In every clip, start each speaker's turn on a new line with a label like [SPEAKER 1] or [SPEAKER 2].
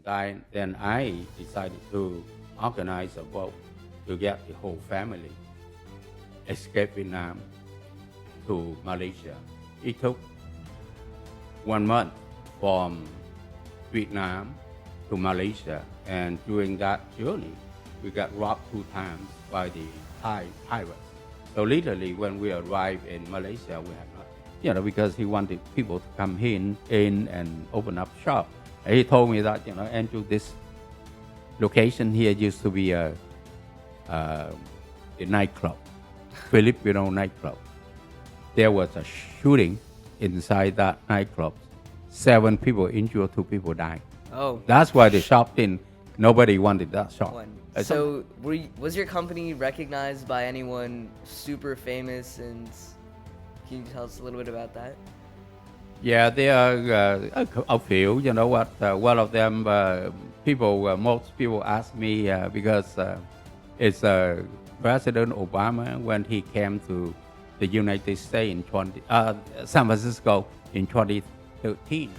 [SPEAKER 1] then I decided to organize a boat to get the whole family escape Vietnam to Malaysia. It took 1 month from Vietnam to Malaysia, and during that journey, we got robbed 2 times by the Thai pirates. So literally, when we arrived in Malaysia, we had nothing, because he wanted people to come in and open up shop. And he told me that, Andrew, this location here used to be a nightclub, Filipino nightclub. There was a shooting inside that nightclub. 7 people injured, 2 people died.
[SPEAKER 2] Oh.
[SPEAKER 1] That's why the shop didn't. Nobody wanted that shop.
[SPEAKER 2] So, was your company recognized by anyone super famous? And can you tell us a little bit about that?
[SPEAKER 1] Yeah, there are a few. You know what? One of them, most people ask me because it's President Obama when he came to the United States in San Francisco in 2013.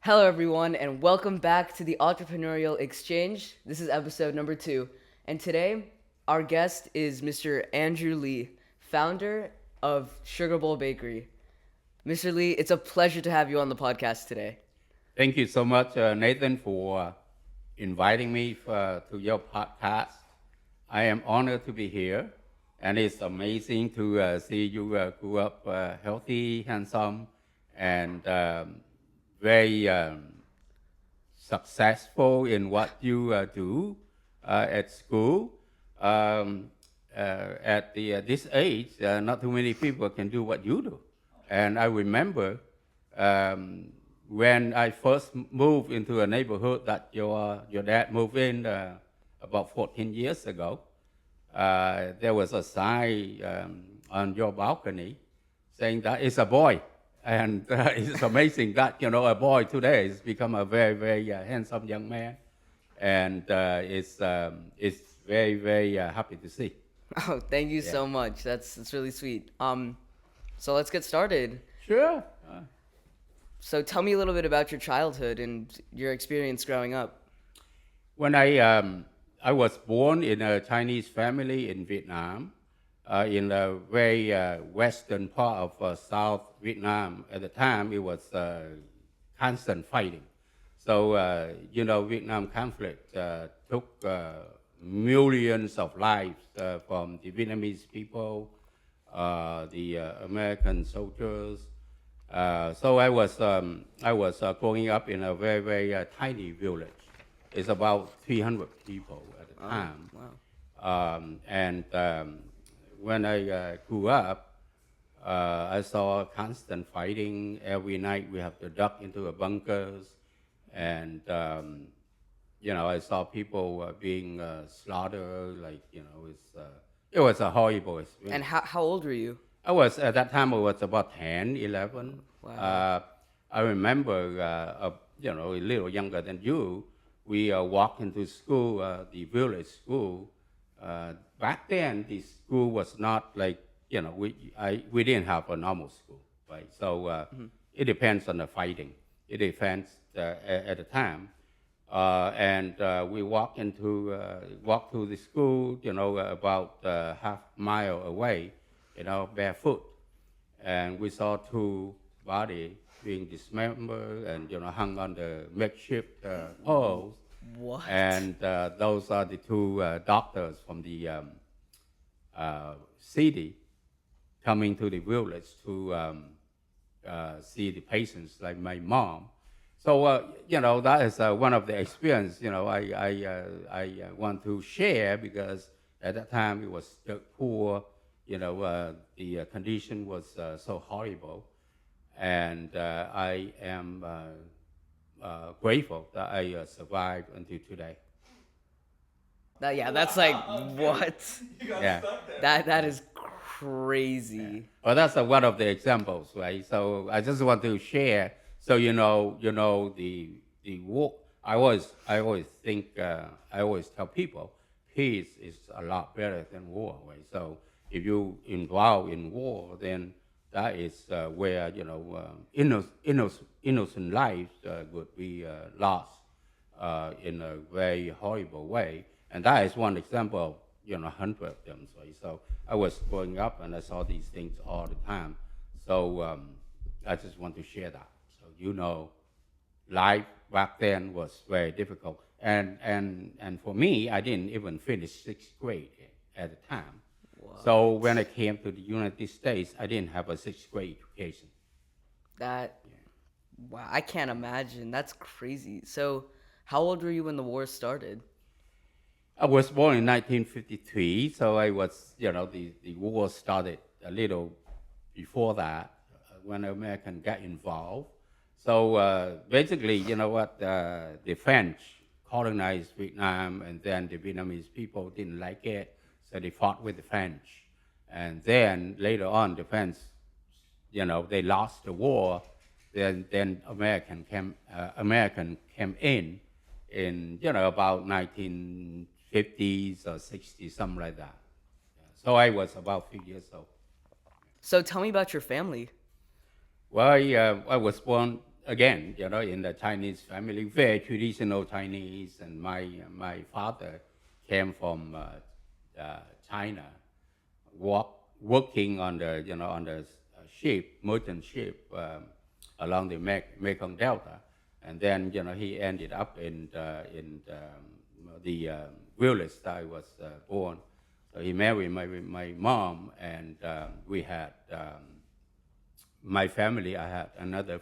[SPEAKER 2] Hello, everyone, and welcome back to the Entrepreneurial Exchange. This is episode number 2, and today our guest is Mr. Andrew Lee, founder of SUGARBOWL Bakery. Mr. Lee, it's a pleasure to have you on the podcast today.
[SPEAKER 1] Thank you so much, Nathan, for inviting me to your podcast. I am honored to be here, and it's amazing to see you grew up healthy, handsome, and very successful in what you do at school. At this age, not too many people can do what you do. And I remember when I first moved into a neighborhood that your dad moved in about 14 years ago, there was a sign on your balcony saying that it's a boy. And it's amazing that, a boy today has become a very, very handsome young man. And it's very, very happy to see.
[SPEAKER 2] Oh, thank you so much. That's really sweet. So let's get started.
[SPEAKER 1] Sure.
[SPEAKER 2] So tell me a little bit about your childhood and your experience growing up.
[SPEAKER 1] When I was born in a Chinese family in Vietnam, in a very western part of South Vietnam. At the time, it was constant fighting. So, Vietnam conflict took millions of lives from the Vietnamese people, the American soldiers. So I was growing up in a very, very tiny village. It's about 300 people at the time.
[SPEAKER 2] Wow.
[SPEAKER 1] When I grew up, I saw constant fighting. Every night we have to duck into the bunkers. And, I saw people being slaughtered. It was a horrible experience.
[SPEAKER 2] And how old were you?
[SPEAKER 1] At that time, I was about 10, 11.
[SPEAKER 2] Wow.
[SPEAKER 1] I remember, a little younger than you, we walked into school, the village school. Back then, the school was not like, we didn't have a normal school, right? So it depends on the fighting. It depends at the time. We walked to the school, about half mile away, barefoot. And we saw 2 bodies being dismembered and, hung on the makeshift poles.
[SPEAKER 2] What?
[SPEAKER 1] And those are the 2 doctors from the city coming to the village to see the patients, like my mom. So, that is one of the experience, I want to share, because at that time it was poor, the condition was so horrible. And I am grateful that I survived until today.
[SPEAKER 2] That's like, what?
[SPEAKER 1] Yeah.
[SPEAKER 2] That is crazy.
[SPEAKER 1] Yeah. Well, that's one of the examples, right? So I just want to share, so the war. I always think, I always tell people, peace is a lot better than war, right? So if you involve in war, then that is where innocent lives would be lost in a very horrible way, and that is one example of 100 of them. So I was growing up and I saw these things all the time. So I just want to share that. So life back then was very difficult, and for me, I didn't even finish sixth grade at the time. So when I came to the United States, I didn't have a sixth grade education.
[SPEAKER 2] That, wow, I can't imagine. That's crazy. So, how old were you when the war started?
[SPEAKER 1] I was born in 1953, so I was, the war started a little before that when Americans got involved. So basically, the French colonized Vietnam, and then the Vietnamese people didn't like it, so they fought with the French. And then later on, the French, they lost the war. Then American came in about 1950s or 60s, something like that. Yeah. So I was about 3 years old.
[SPEAKER 2] So, tell me about your family.
[SPEAKER 1] Well, I was born again, in the Chinese family, very traditional Chinese, and my father came from China, working on the merchant ship along the Mekong Delta, and then he ended up in the village that I was born. So he married my mom, and we had. My family, I had another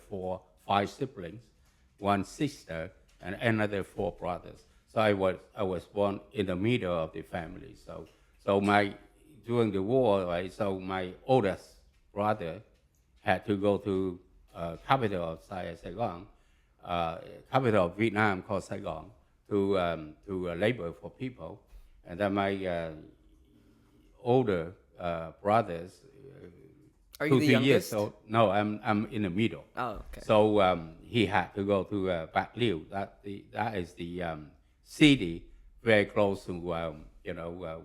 [SPEAKER 1] five siblings, one sister, and another four brothers. So I was born in the middle of the family. So during the war, right? So my oldest brother had to go to capital of Saigon, capital of Vietnam called Saigon, to labor for people, and then my older brothers.
[SPEAKER 2] Are you the
[SPEAKER 1] 2 3 years.
[SPEAKER 2] youngest?
[SPEAKER 1] So no, I'm in the middle.
[SPEAKER 2] Oh, okay.
[SPEAKER 1] So he had to go to Bạc Liêu. That is the city very close to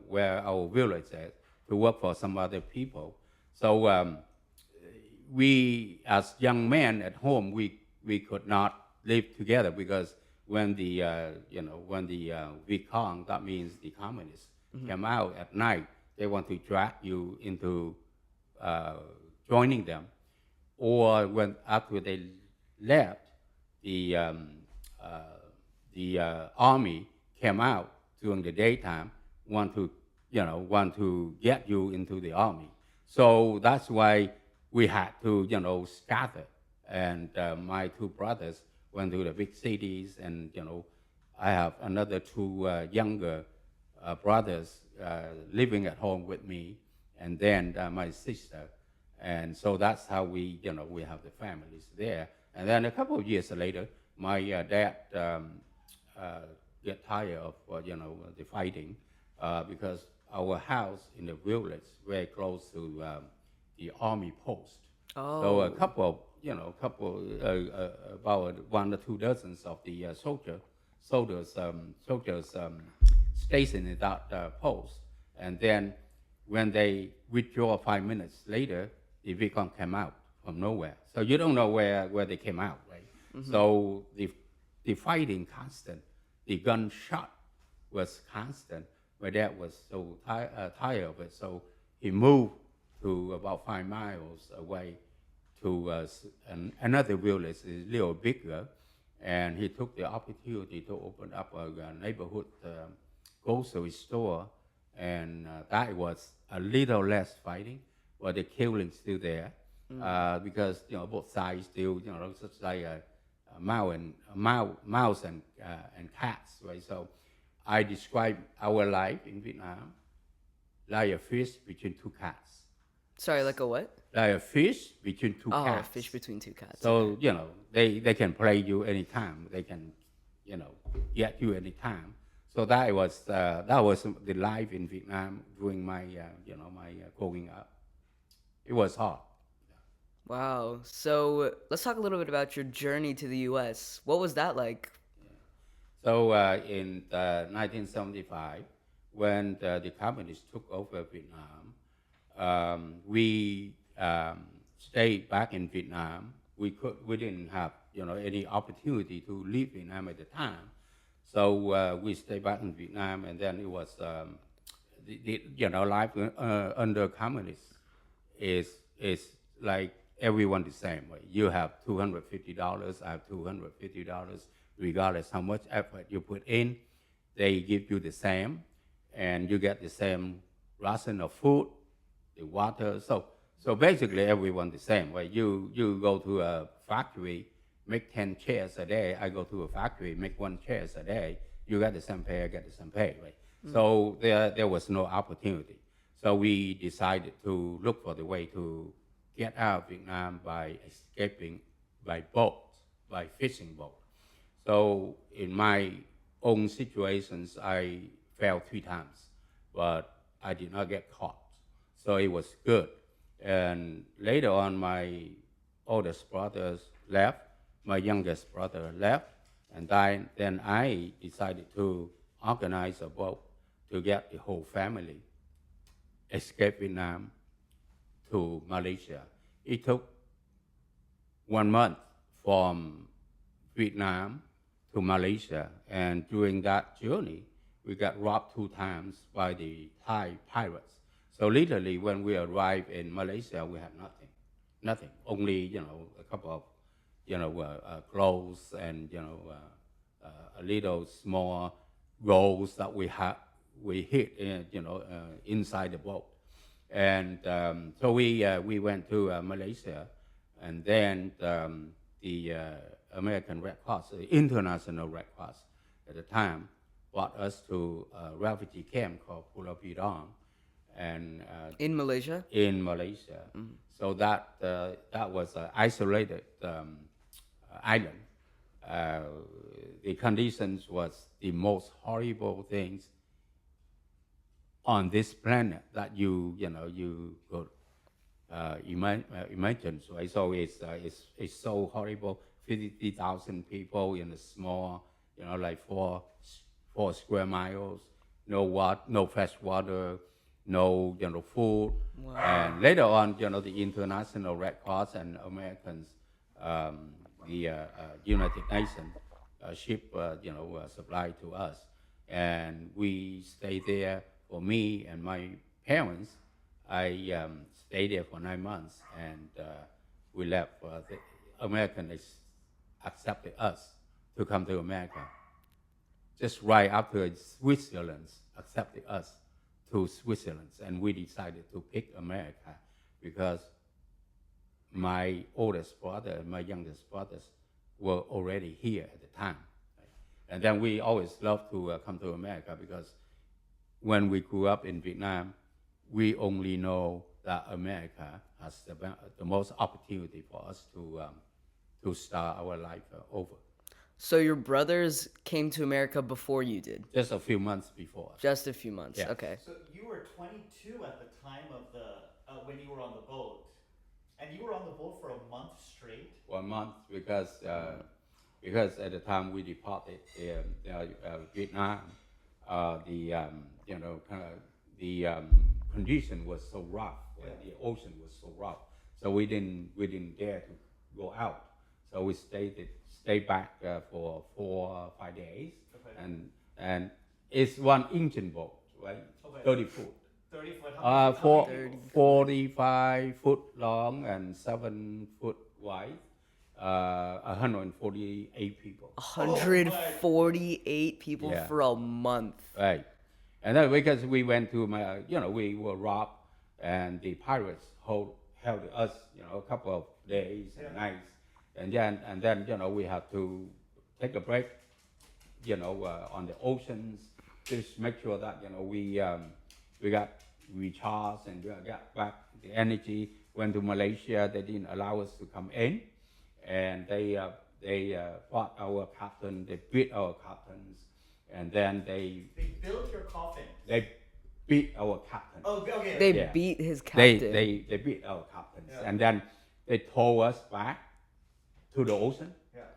[SPEAKER 1] where our village is, to work for some other people. So we, as young men at home, we could not live together, because when the Viet Cong, that means the communists, came out at night, they want to drag you into joining them, or when after they left, the army came out during the daytime, want to get you into the army. So that's why we had to scatter, and my two brothers went to the big cities, and I have another two younger brothers living at home with me, and then my sister. And so that's how we have the families there. And then a couple of years later, my dad get tired of the fighting, because our house in the village very close to the army post.
[SPEAKER 2] Oh.
[SPEAKER 1] So a couple about 1 or 2 dozens of the soldiers stationed in that post, and then when they withdraw 5 minutes later, the Viet Cong came out from nowhere. So you don't know where they came out, right? Mm-hmm. So the fighting constant, the gunshot was constant. My dad was so tired of it, so he moved to about 5 miles away to another village, a little bigger, and he took the opportunity to open up a neighborhood grocery store, and that was a little less fighting, but the killing still there, because both sides still such like a mouse and cats, right? So I describe our life in Vietnam like a fish between two cats.
[SPEAKER 2] Sorry, like a what?
[SPEAKER 1] Like a fish between two cats.
[SPEAKER 2] Oh, a fish between two cats.
[SPEAKER 1] So they can play you anytime. They can get you anytime. So that was the life in Vietnam during my my growing up. It was hard.
[SPEAKER 2] Wow. So let's talk a little bit about your journey to the U.S. What was that like?
[SPEAKER 1] So in 1975, when the communists took over Vietnam, we stay back in Vietnam. We didn't have any opportunity to leave Vietnam at the time, so we stayed back in Vietnam, and then it was life under communists is like everyone the same way. You have $250, I have $250, regardless how much effort you put in, they give you the same, and you get the same ration of food, the water. So basically everyone the same way. You go to a factory, make 10 chairs a day. I go to a factory, make 1 chair a day. You get the same pay, I get the same pay, right? So there was no opportunity. So we decided to look for the way to get out of Vietnam by escaping by boat, by fishing boat. So in my own situations, I fell 3 times, but I did not get caught. So it was good. And later on, my oldest brother left, my youngest brother left, and then I decided to organize a boat to get the whole family escape Vietnam to Malaysia. It took 1 month from Vietnam to Malaysia, and during that journey, we got robbed 2 times by the Thai pirates. So literally, when we arrived in Malaysia, we had nothing. Only a couple of clothes and a little small rolls that we hid inside the boat. And so we went to Malaysia, and then the American Red Cross, the International Red Cross at the time, brought us to a refugee camp called Pulau Pidong, and
[SPEAKER 2] in Malaysia.
[SPEAKER 1] So that was an isolated island. The conditions was the most horrible things on this planet that you could imagine. So it's so horrible. 50,000 people in a small, like four square miles. No fresh water, no food.
[SPEAKER 2] Wow.
[SPEAKER 1] And later on, the International Red Cross and Americans, the United Nations ship supplied to us, and we stayed there. For me and my parents, I stayed there for 9 months, and we left. The Americans accepted us to come to America. Just right after Switzerland accepted us to Switzerland, and we decided to pick America because my oldest brother and my youngest brothers were already here at the time. Right? And then we always loved to come to America because when we grew up in Vietnam, we only know that America has the most opportunity for us to start our life over.
[SPEAKER 2] So your brothers came to America before you did?
[SPEAKER 1] Just a few months before.
[SPEAKER 2] Just a few months,
[SPEAKER 1] Yeah.
[SPEAKER 2] Okay.
[SPEAKER 3] So you were 22 at the time of when you were on the boat, and you were on the boat for a month straight.
[SPEAKER 1] 1 month because at the time we departed Vietnam, the condition was so rough. The ocean was so rough, so we didn't dare to go out. So we stayed back for 4 or 5 days,
[SPEAKER 3] Okay.
[SPEAKER 1] and it's 1 engine boat, right?
[SPEAKER 3] Okay.
[SPEAKER 1] 30 foot.
[SPEAKER 3] 30 foot. How many people?
[SPEAKER 1] 45 foot long and 7 foot wide. 148 people.
[SPEAKER 2] 148 people
[SPEAKER 1] Yeah.
[SPEAKER 2] for a month.
[SPEAKER 1] Right. And then because we went to we were robbed, and the pirates held us, a couple of days and nights, and then we had to take a break, on the oceans, just make sure that we got recharged and got back the energy. Went to Malaysia, they didn't allow us to come in, and they fought our captain, they beat our captains, and then
[SPEAKER 3] They built your coffin.
[SPEAKER 1] they beat our captain.
[SPEAKER 3] Oh, okay.
[SPEAKER 2] They
[SPEAKER 1] Yeah.
[SPEAKER 2] beat his captain.
[SPEAKER 1] They beat our captains,
[SPEAKER 3] Yeah.
[SPEAKER 1] and then they tow us back to the ocean.
[SPEAKER 3] Yeah.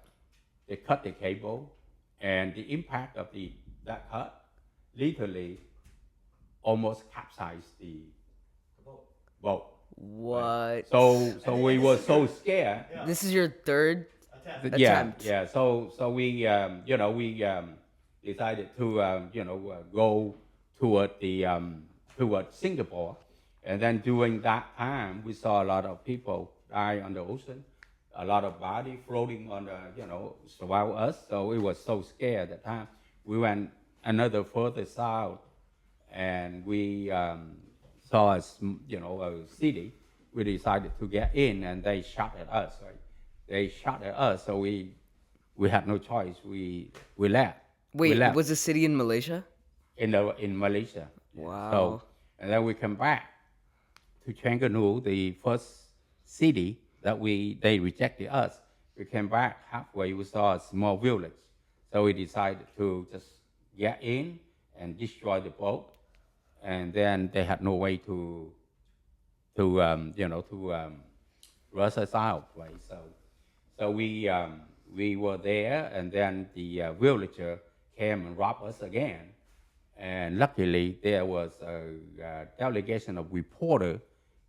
[SPEAKER 1] They cut the cable, and the impact of that cut literally almost capsized the
[SPEAKER 3] The boat.
[SPEAKER 1] boat.
[SPEAKER 2] What?
[SPEAKER 1] So we were so scared.
[SPEAKER 3] Yeah.
[SPEAKER 2] This is your third
[SPEAKER 3] Attempt.
[SPEAKER 2] attempt.
[SPEAKER 1] Yeah. So we decided to go toward the toward Singapore, and then during that time we saw a lot of people die on the ocean, a lot of body floating on the surround us. So we were so scared at the time. We went another further south, and we saw a city. We decided to get in, and they shot at us. Right? They shot at us, so we had no choice. We left. We
[SPEAKER 2] Wait,
[SPEAKER 1] left
[SPEAKER 2] was the city in Malaysia?
[SPEAKER 1] in Malaysia.
[SPEAKER 2] Wow.
[SPEAKER 1] So and then we come back to Changanul, the first city that they rejected us. We came back halfway. We saw a small village, so we decided to just get in and destroy the boat. And then they had no way to rush us out, right? So we were there, and then the villager came and robbed us again. And luckily, there was a delegation of reporters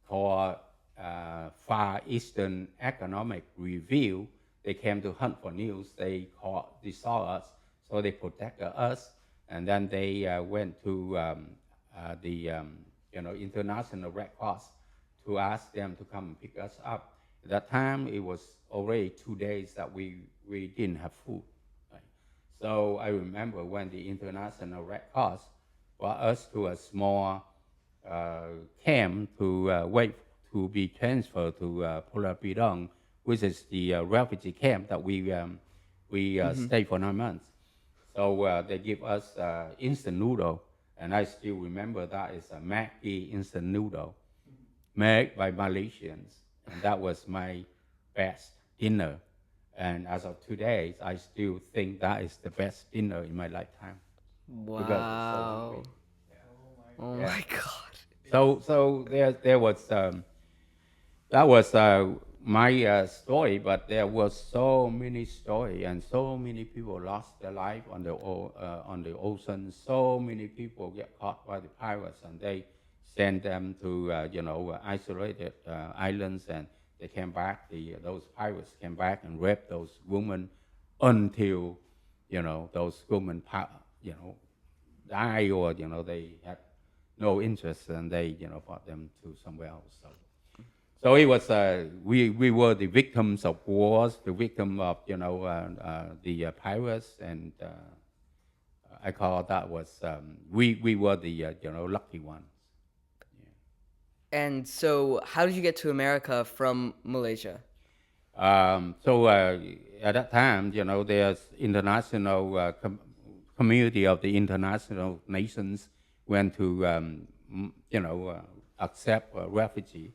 [SPEAKER 1] called Far Eastern Economic Review. They came to hunt for news. They saw us, so they protected us. And then they went to the International Red Cross to ask them to come and pick us up. At that time, it was already 2 days that we didn't have food. Right? So I remember when the International Red Cross brought us to a small camp to wait to be transferred to Pulau Pidong, which is the refugee camp that we stayed for 9 months. So they give us instant noodle, and I still remember that is a Maggi instant noodle made by Malaysians, and that was my best dinner. And as of today, I still think that is the best dinner in my lifetime.
[SPEAKER 2] Wow. Oh
[SPEAKER 1] Yeah.
[SPEAKER 2] my God.
[SPEAKER 1] So there was that was my story, but there was so many stories, and so many people lost their life on the ocean. So many people get caught by the pirates, and they sent them to isolated islands, and they came back. Those pirates came back and raped those women until those women die, or they had no interest, and they brought them to somewhere else. So it was we were the victims of wars, the victim of the pirates, and I call that was we were the lucky ones.
[SPEAKER 2] And so, how did you get to America from Malaysia?
[SPEAKER 1] So at that time, there's international community of the international nations went to accept refugee.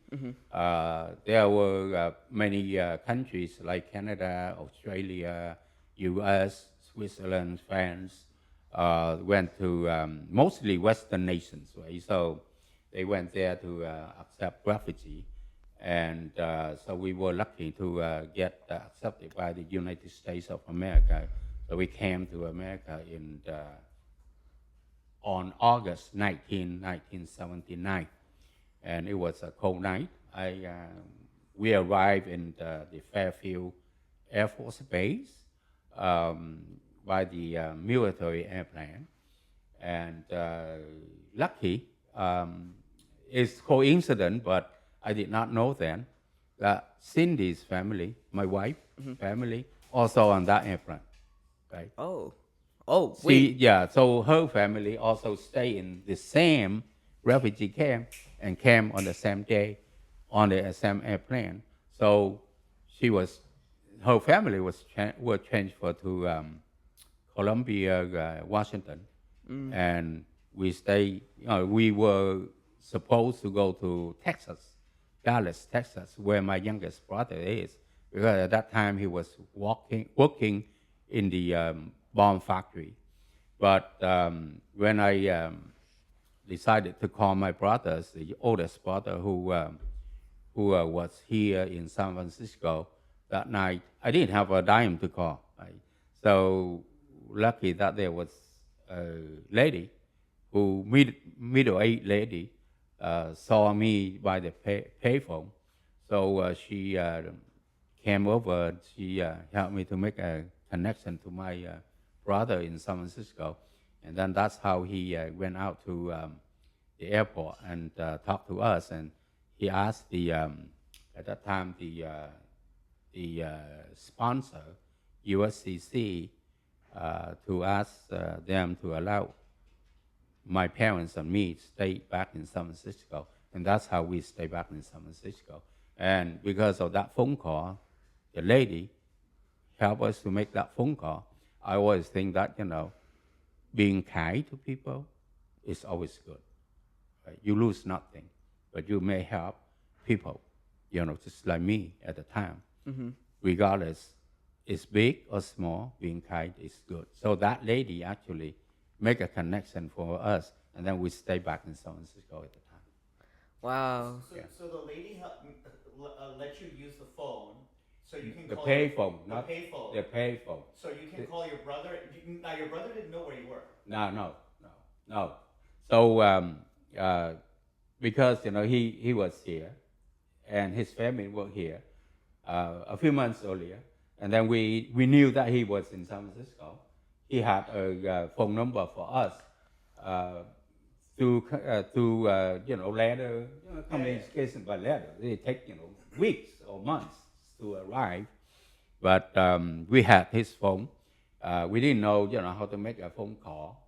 [SPEAKER 1] There were many countries like Canada, Australia, U.S., Switzerland, France, went to mostly Western nations, right? So they went there to accept refugee. And so we were lucky to get accepted by the United States of America. So we came to America on August 19, 1979. And it was a cold night. We arrived in the Fairfield Air Force Base by the military airplane. And lucky, it's coincidence, but I did not know then that Cindy's family, my wife, family, also on that airplane. Right?
[SPEAKER 2] Oh, wait.
[SPEAKER 1] So her family also stay in the same refugee camp and came on the same day on the same airplane. So her family were transferred to Columbia, Washington, and we stayed. We were supposed to go to Dallas, Texas, where my youngest brother is, because at that time he was working in the bomb factory. But when I decided to call my brothers, the oldest brother who was here in San Francisco that night, I didn't have a dime to call. Right? So lucky that there was a lady, middle-aged lady, saw me by the payphone. So she came over. She helped me to make a connection to my brother in San Francisco, and then that's how he went out to the airport and talked to us. And he asked at that time the sponsor, USCC, to ask them to allow my parents and me stay back in San Francisco, and that's how we stay back in San Francisco. And because of that phone call, the lady helped us to make that phone call. I always think that being kind to people is always good. Right? You lose nothing, but you may help people, just like me at the time. Regardless, it's big or small, being kind is good. So that lady actually make a connection for us, and then we stay back in San Francisco at the time.
[SPEAKER 2] Wow.
[SPEAKER 3] So the lady let you use the phone, so you can
[SPEAKER 1] The
[SPEAKER 3] call
[SPEAKER 1] payphone,
[SPEAKER 3] the
[SPEAKER 1] not
[SPEAKER 3] payphone.
[SPEAKER 1] the payphone.
[SPEAKER 3] So you can call your brother. Now your brother didn't know where you were.
[SPEAKER 1] No. So because he was here, and his family were here a few months earlier, and then we knew that he was in San Francisco. He had a phone number for us through letter, communication by letter. It take weeks or months to arrive, but we had his phone. We didn't know how to make a phone call,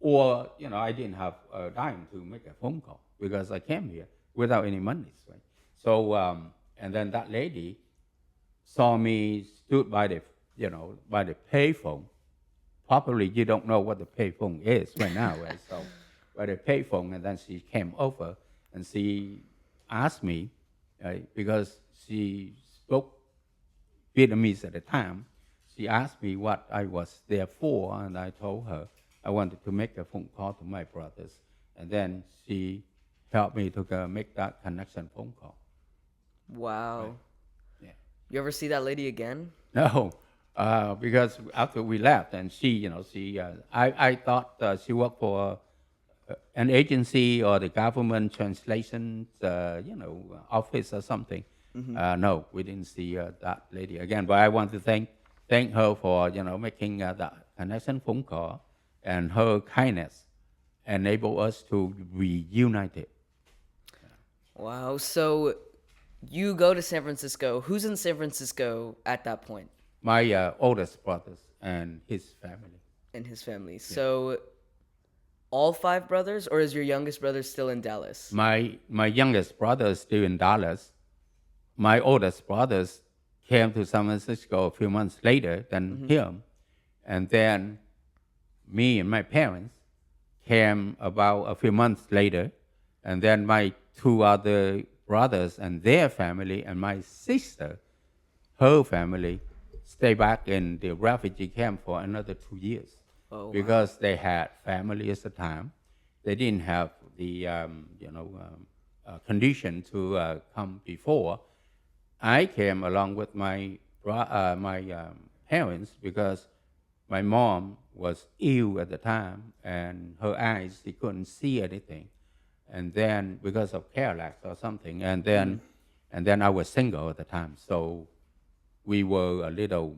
[SPEAKER 1] or I didn't have a dime to make a phone call because I came here without any money. Right? So and then that lady saw me stood by the payphone. Probably you don't know what the payphone is right now, right? So by the payphone, and then she came over and she asked me, because she spoke Vietnamese at the time, she asked me what I was there for, and I told her I wanted to make a phone call to my brothers, and then she helped me to make that connection phone call.
[SPEAKER 2] Wow.
[SPEAKER 1] Right. Yeah.
[SPEAKER 2] You ever see that lady again?
[SPEAKER 1] No, because after we left, and I thought she worked for an agency or the government translation, office or something. No, we didn't see that lady again. But I want to thank her for making that connection phone call, and her kindness enabled us to reunite.
[SPEAKER 2] Wow. So you go to San Francisco. Who's in San Francisco at that point?
[SPEAKER 1] My oldest brothers and his family.
[SPEAKER 2] And his family. Yeah. So all 5 brothers, or is your youngest brother still in Dallas?
[SPEAKER 1] My youngest brother is still in Dallas. My oldest brothers came to San Francisco a few months later than him. And then me and my parents came about a few months later. And then my 2 other brothers and their family, and my sister, her family, stay back in the refugee camp for another 2 years.
[SPEAKER 2] Oh,
[SPEAKER 1] because
[SPEAKER 2] wow.
[SPEAKER 1] They had family at the time. They didn't have the condition to come before. I came along with my parents because my mom was ill at the time, and her eyes, she couldn't see anything. And then because of parallax or something, and then I was single at the time, so we were a little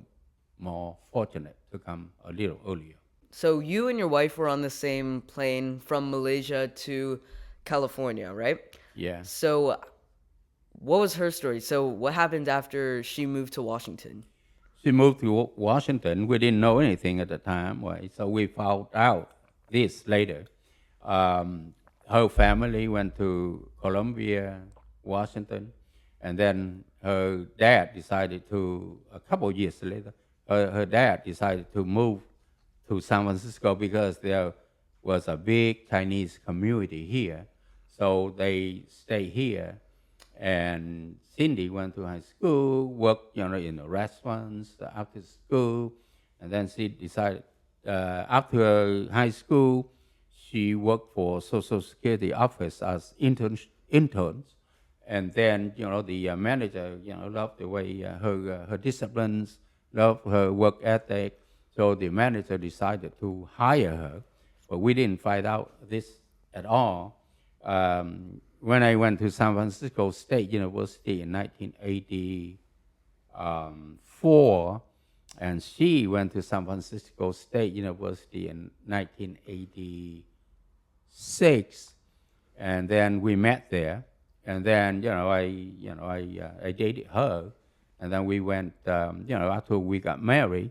[SPEAKER 1] more fortunate to come a little earlier.
[SPEAKER 2] So you and your wife were on the same plane from Malaysia to California, right?
[SPEAKER 1] Yeah.
[SPEAKER 2] So what was her story? So what happened after she moved to Washington?
[SPEAKER 1] She moved to Washington. We didn't know anything at the time, right? So we found out this later. Her family went to Columbia, Washington, and then her dad decided to, a couple of years later, her dad decided to move to San Francisco because there was a big Chinese community here. So they stayed here. And Cindy went to high school, worked in the restaurants after school. And then she decided, after high school, she worked for Social Security office as interns. And then, the manager, loved the way her disciplines, loved her work ethic. So the manager decided to hire her, but we didn't find out this at all when I went to San Francisco State University in 1984, and she went to San Francisco State University in 1986, and then we met there, and then I dated her, and then we went after we got married,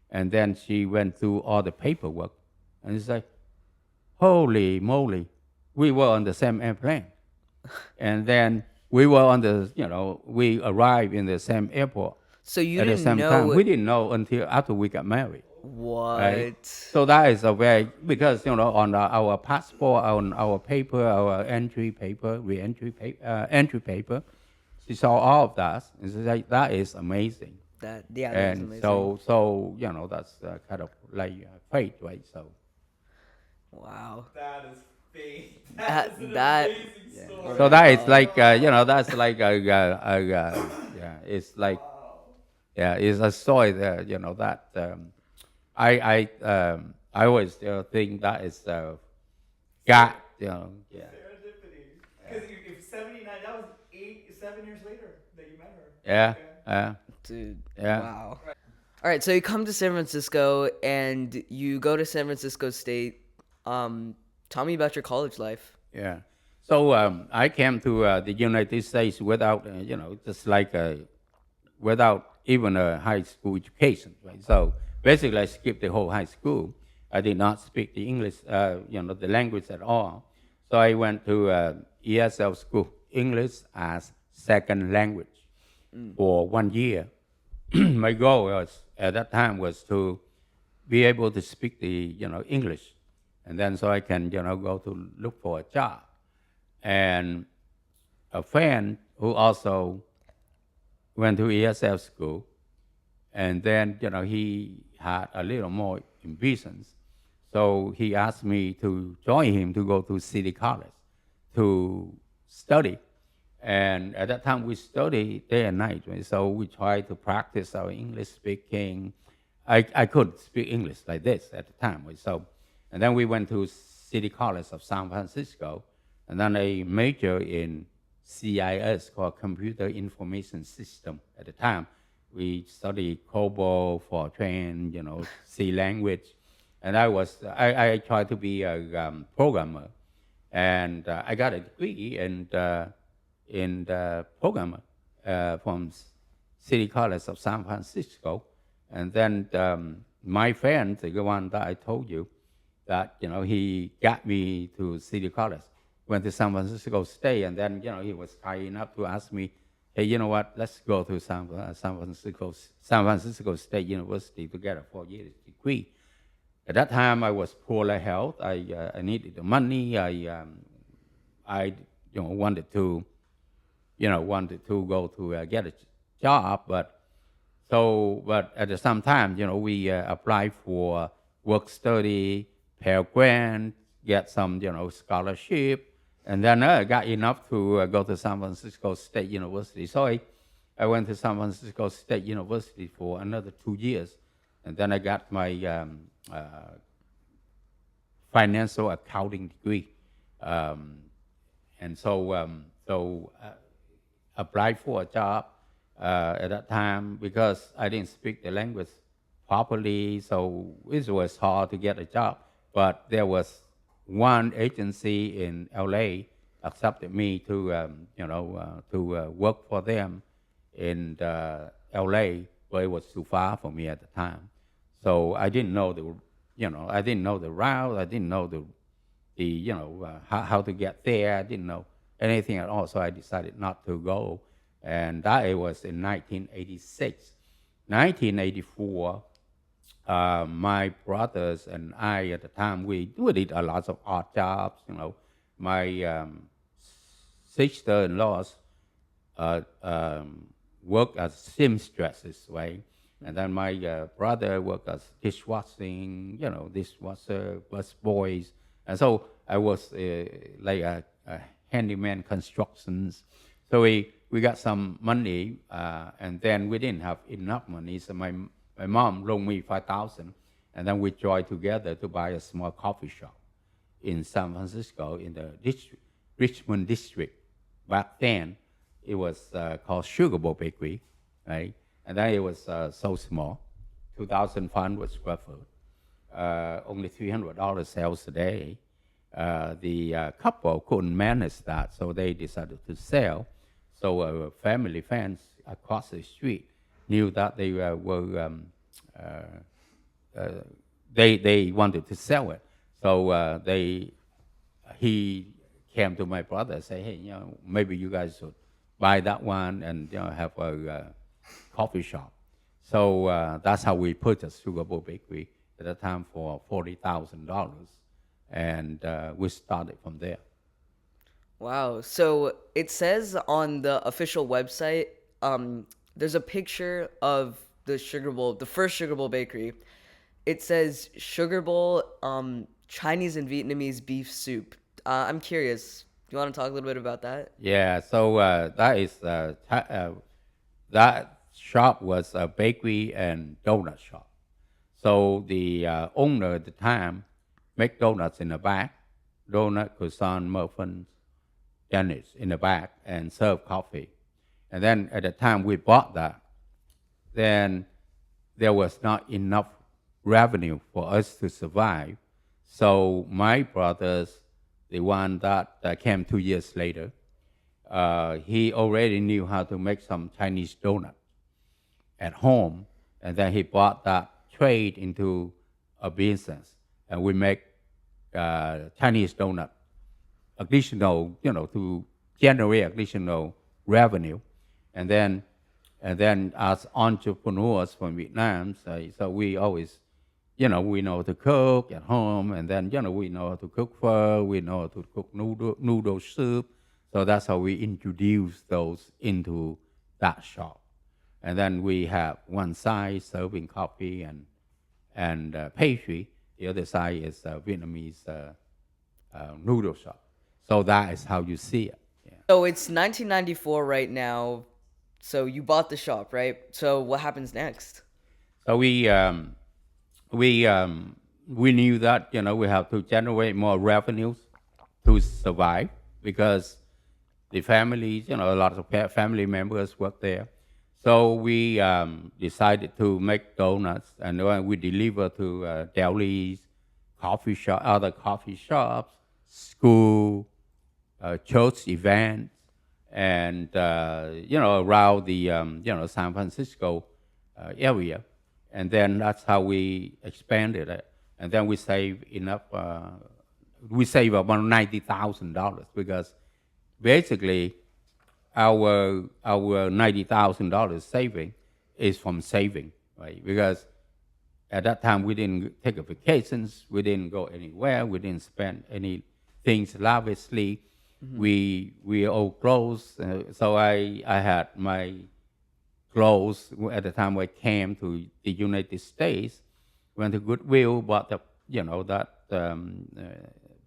[SPEAKER 1] and then she went through all the paperwork, and it's like, holy moly, we were on the same airplane. And then we were on we arrived in the same airport
[SPEAKER 2] So you
[SPEAKER 1] at the
[SPEAKER 2] didn't
[SPEAKER 1] same
[SPEAKER 2] know
[SPEAKER 1] time. We didn't know until after we got married.
[SPEAKER 2] what?
[SPEAKER 1] Right? So that is a very, because, on our passport, on our paper, our entry paper, entry paper, she saw all of that. And she's like, that is amazing.
[SPEAKER 2] That is
[SPEAKER 1] And
[SPEAKER 2] amazing.
[SPEAKER 1] so that's kind of like fate, right? So.
[SPEAKER 2] Wow.
[SPEAKER 3] That is fate.
[SPEAKER 2] That-
[SPEAKER 3] That is an
[SPEAKER 2] that-
[SPEAKER 3] amazing story.
[SPEAKER 1] So that is like, that's like it's like, it's a story that, that I always think that is God, yeah.
[SPEAKER 3] Serendipity. Because if 79, that was 7 years later that you met her.
[SPEAKER 1] Yeah,
[SPEAKER 2] Dude.
[SPEAKER 1] Yeah.
[SPEAKER 2] Wow. All right, so you come to San Francisco and you go to San Francisco State. Tell me about your college life.
[SPEAKER 1] yeah. So I came to the United States without, just like without even a high school education, right? So basically, I skipped the whole high school. I did not speak the English, the language at all. So I went to ESL school, English as second language, for 1 year. My goal was at that time was to be able to speak the English, and then so I can go to look for a job. And a friend who also went to ESL school, and then he had a little more ambitions, so he asked me to join him to go to City College to study. And at that time, we studied day and night, right? So we tried to practice our English speaking. I could speak English like this at the time, right? So, and then we went to City College of San Francisco, and then I majored in CIS, called Computer Information System. At the time, we studied COBOL, Fortran, C language, and I tried to be a programmer, and I got a degree in the programmer from City College of San Francisco. And then my friend, the one that I told you, that he got me to City College, went to San Francisco State, and then he was kind enough to ask me, hey, you know what? Let's go to San Francisco State University to get a 4-year degree. At that time, I was poorly health. I needed the money. I wanted to go to get a job, but at the same time, we applied for work study, Pell Grant, get some, scholarship, and then I got enough to go to San Francisco State University. So I went to San Francisco State University for another 2 years, and then I got my financial accounting degree, and so applied for a job at that time because I didn't speak the language properly, so it was hard to get a job. But there was one agency in LA accepted me to work for them in LA, but it was too far for me at the time. So I didn't know the route. I didn't know how to get there. I didn't know anything at all. So I decided not to go, and that was in 1986. 1984. My brothers and I at the time, we did a lot of odd jobs. My sister-in-laws worked as seamstresses, right? And then my brother worked as dishwashing, dishwasher, bus boys. And so I was like a handyman constructions. So we got some money, and then we didn't have enough money. So my mom loaned me $5,000, and then we joined together to buy a small coffee shop in San Francisco in the district. Richmond district. Back then, it was called SUGARBOWL Bakery, right? And then it was so small, 2,500 square foot, only $300 sales a day. The couple couldn't manage that, so they decided to sell. So family friends across the street knew that they they wanted to sell it. So he came to my brother and said, hey, maybe you guys should buy that one and have a coffee shop. So that's how we purchased SUGARBOWL Bakery at the time for $40,000, and we started from there.
[SPEAKER 2] Wow. So it says on the official website, there's a picture of the Sugar Bowl, the first Sugar Bowl bakery. It says Sugar Bowl Chinese and Vietnamese beef soup. I'm curious. Do you want to talk a little bit about that?
[SPEAKER 1] Yeah, so that shop was a bakery and donut shop. So the owner at the time make donuts in the back, donut, croissant, muffins, donuts in the back, and serve coffee. And then at the time we bought that, then there was not enough revenue for us to survive. So my brothers, the one that came 2 years later, he already knew how to make some Chinese donuts at home, and then he brought that trade into a business, and we make Chinese donut additional, to generate additional revenue, and then as entrepreneurs from Vietnam, so we always, we know to cook at home, and then we know how to cook pho, we know how to cook noodle soup, so that's how we introduce those into that shop. And then we have one side serving coffee and pastry. The other side is Vietnamese noodle shop. So that is how you see it. Yeah.
[SPEAKER 2] So it's 1994 right now. So you bought the shop, right? So what happens next?
[SPEAKER 1] So we knew that we have to generate more revenues to survive, because the families, a lot of family members work there. So we decided to make donuts, and we deliver to delis, other coffee shops, school, church events, and around the San Francisco area. And then that's how we expanded it. And then we save enough. We save about $90,000, because basically our $90,000 saving is from saving, right? Because at that time we didn't take vacations, we didn't go anywhere, we didn't spend any things lavishly. Mm-hmm. We owe clothes, so I had my clothes at the time I came to the United States. Went to Goodwill, bought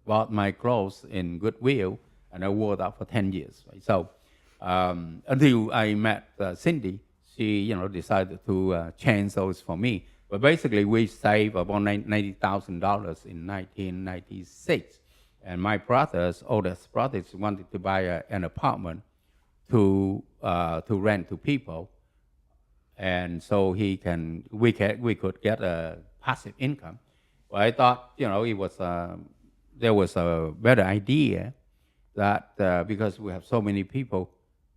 [SPEAKER 1] bought my clothes in Goodwill, and I wore that for 10 years. Right? So until I met Cindy, she decided to change those for me. But basically, we saved about $90,000 in 1996. And my oldest brothers, wanted to buy an apartment to rent to people, and so we could get a passive income. Well, I thought there was a better idea that because we have so many people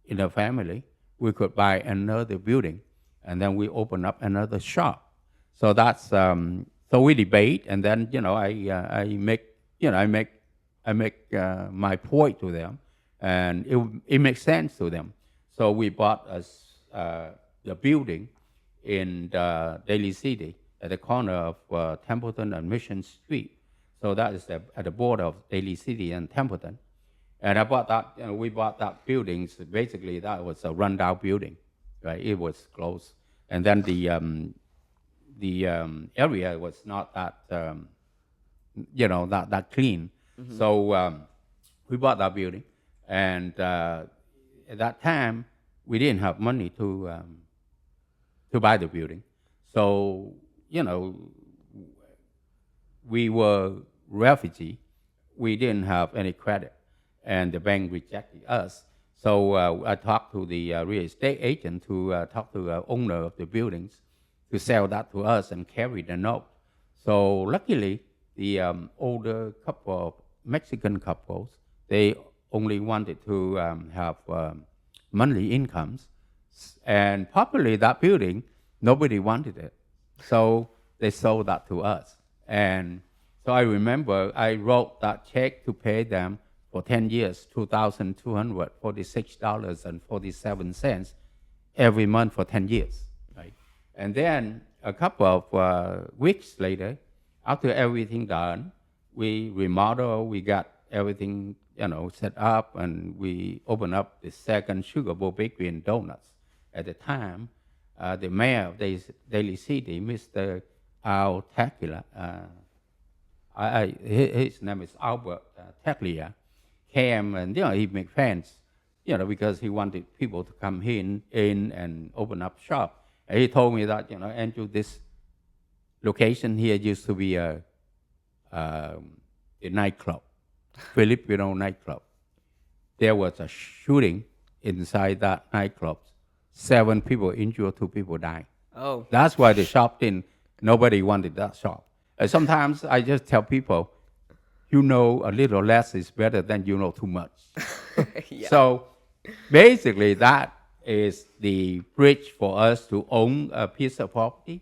[SPEAKER 1] in the family, we could buy another building, and then we open up another shop. So that's so we debate, and then I make my point to them, and it makes sense to them. So we bought the building in Daly City at the corner of Templeton and Mission Street. So that is at the border of Daly City and Templeton. And I bought that. We bought that building. So basically, that was a rundown building, right? It was closed, and then the area was not that that clean. Mm-hmm. So we bought that building, and at that time we didn't have money to buy the building. So we were refugee. We didn't have any credit, and the bank rejected us. So I talked to the real estate agent to talk to the owner of the buildings to sell that to us and carry the note. So luckily, the older couple, Mexican couples, they only wanted to have monthly incomes, and probably that building, nobody wanted it. So they sold that to us. And so I remember I wrote that check to pay them for 10 years, $2,246.47 every month for 10 years, right? And then a couple of weeks later, after everything done, we remodeled, we got everything, set up, and we opened up the second SUGARBOWL Bakery and Donuts. At the time, the mayor of Daly City, Mr. Al Tequila, his name is Albert Teclia, came and he made friends, because he wanted people to come in and open up shop. And he told me that Andrew, this location here used to be a nightclub, Filipino nightclub. There was a shooting inside that nightclub. 7 people injured, 2 people died.
[SPEAKER 2] Oh.
[SPEAKER 1] That's why the shop didn't. Nobody wanted that shop. Sometimes I just tell people, a little less is better than too much.
[SPEAKER 2] Yeah.
[SPEAKER 1] So basically, that is the bridge for us to own a piece of property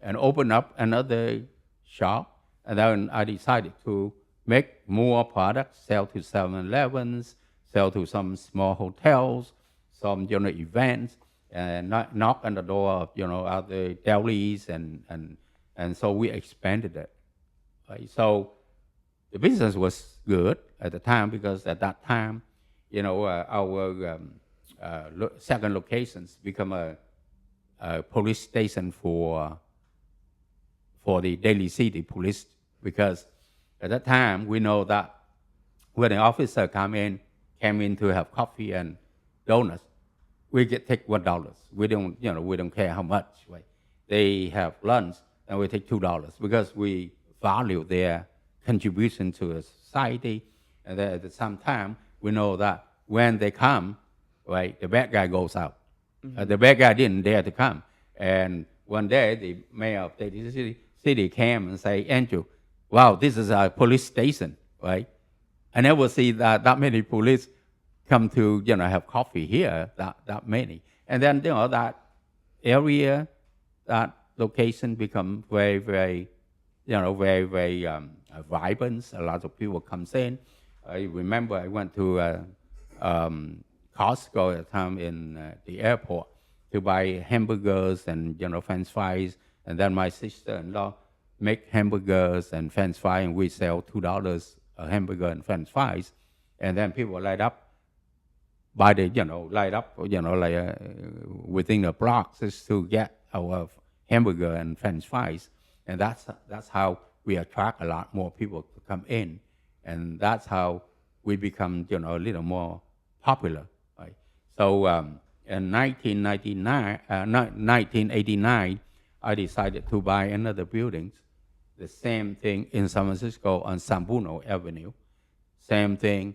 [SPEAKER 1] and open up another shop. And then I decided to make more products, sell to 7-Elevens, sell to some small hotels, some events, and knock on the door of other delis, and so we expanded it. Right? So the business was good at the time because at that time, our second locations become a police station for the Daly City Police, because at that time we know that when an officer came in to have coffee and donuts, we take $1. We don't care how much. Right? They have lunch and we take $2 because we value their contribution to the society. And then at the same time, we know that when they come, right, the bad guy goes out.
[SPEAKER 2] Mm-hmm.
[SPEAKER 1] The bad guy didn't dare to come. And one day, the mayor of Daly City came and said, Andrew, wow, this is a police station, right? I never see that many police come to, have coffee here, that many. And then, that area, that location become very, very, very, very vibrant. A lot of people comes in. I remember I went to Costco at the time in the airport to buy hamburgers and, French fries. And then my sister-in-law make hamburgers and French fries, and we sell $2 a hamburger and French fries. And then people light up by the, within the blocks just to get our hamburger and French fries. And that's how we attract a lot more people to come in. And that's how we become, a little more popular. Right? So in 1989, I decided to buy another building, the same thing in San Francisco on San Bruno Avenue. Same thing,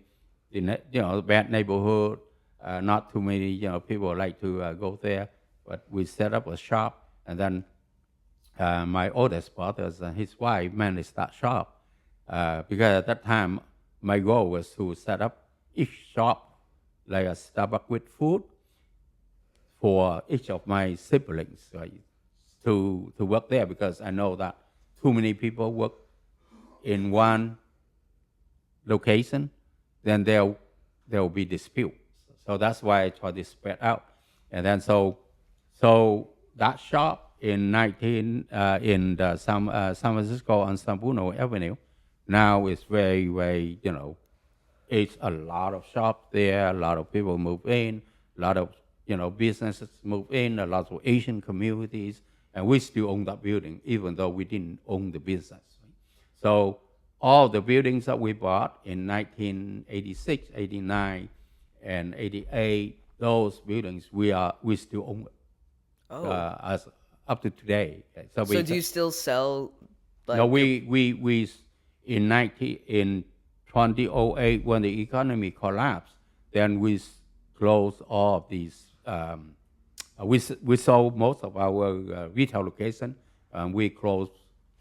[SPEAKER 1] bad neighborhood, not too many, people like to go there. But we set up a shop, and then my oldest brother and his wife managed that shop. Because at that time, my goal was to set up each shop like a Starbucks with food for each of my siblings, right, to work there, because I know that too many people work in one location, then there will be dispute. So that's why I try to spread out. And then so that shop in San Francisco on San Bruno Avenue now is very, very, it's a lot of shops there, a lot of people move in, a lot of, businesses move in, a lot of Asian communities, and we still own that building, even though we didn't own the business. So all the buildings that we bought in 1986, 89, and 88, those buildings, we still own it. As up to today.
[SPEAKER 2] So do you still sell?
[SPEAKER 1] No, we in 2008, when the economy collapsed, then we closed all of these. We sold most of our retail location, and we closed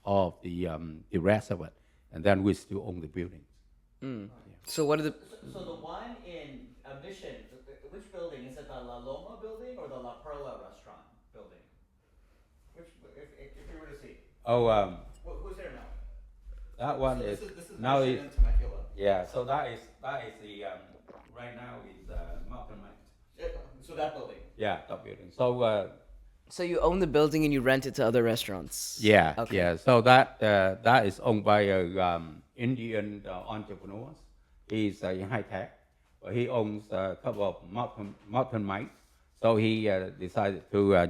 [SPEAKER 1] all of the rest of it, and then we still own the building.
[SPEAKER 2] So what are the?
[SPEAKER 3] So the one in Mission, which building is it? The La Loma building or the La Perla restaurant building? Which, if you were to see,
[SPEAKER 1] Oh,
[SPEAKER 3] who's there now?
[SPEAKER 1] that one
[SPEAKER 3] So
[SPEAKER 1] is
[SPEAKER 3] this is
[SPEAKER 1] now
[SPEAKER 3] Mission and Temecula.
[SPEAKER 1] yeah. So that is the right now is Mountain Mike.
[SPEAKER 3] So that building.
[SPEAKER 1] Yeah, that building. So
[SPEAKER 2] So you own the building and you rent it to other restaurants.
[SPEAKER 1] yeah,
[SPEAKER 2] Okay.
[SPEAKER 1] yeah. So that is owned by a Indian entrepreneur. He's in high tech. He owns a couple of mountain mites. So he decided to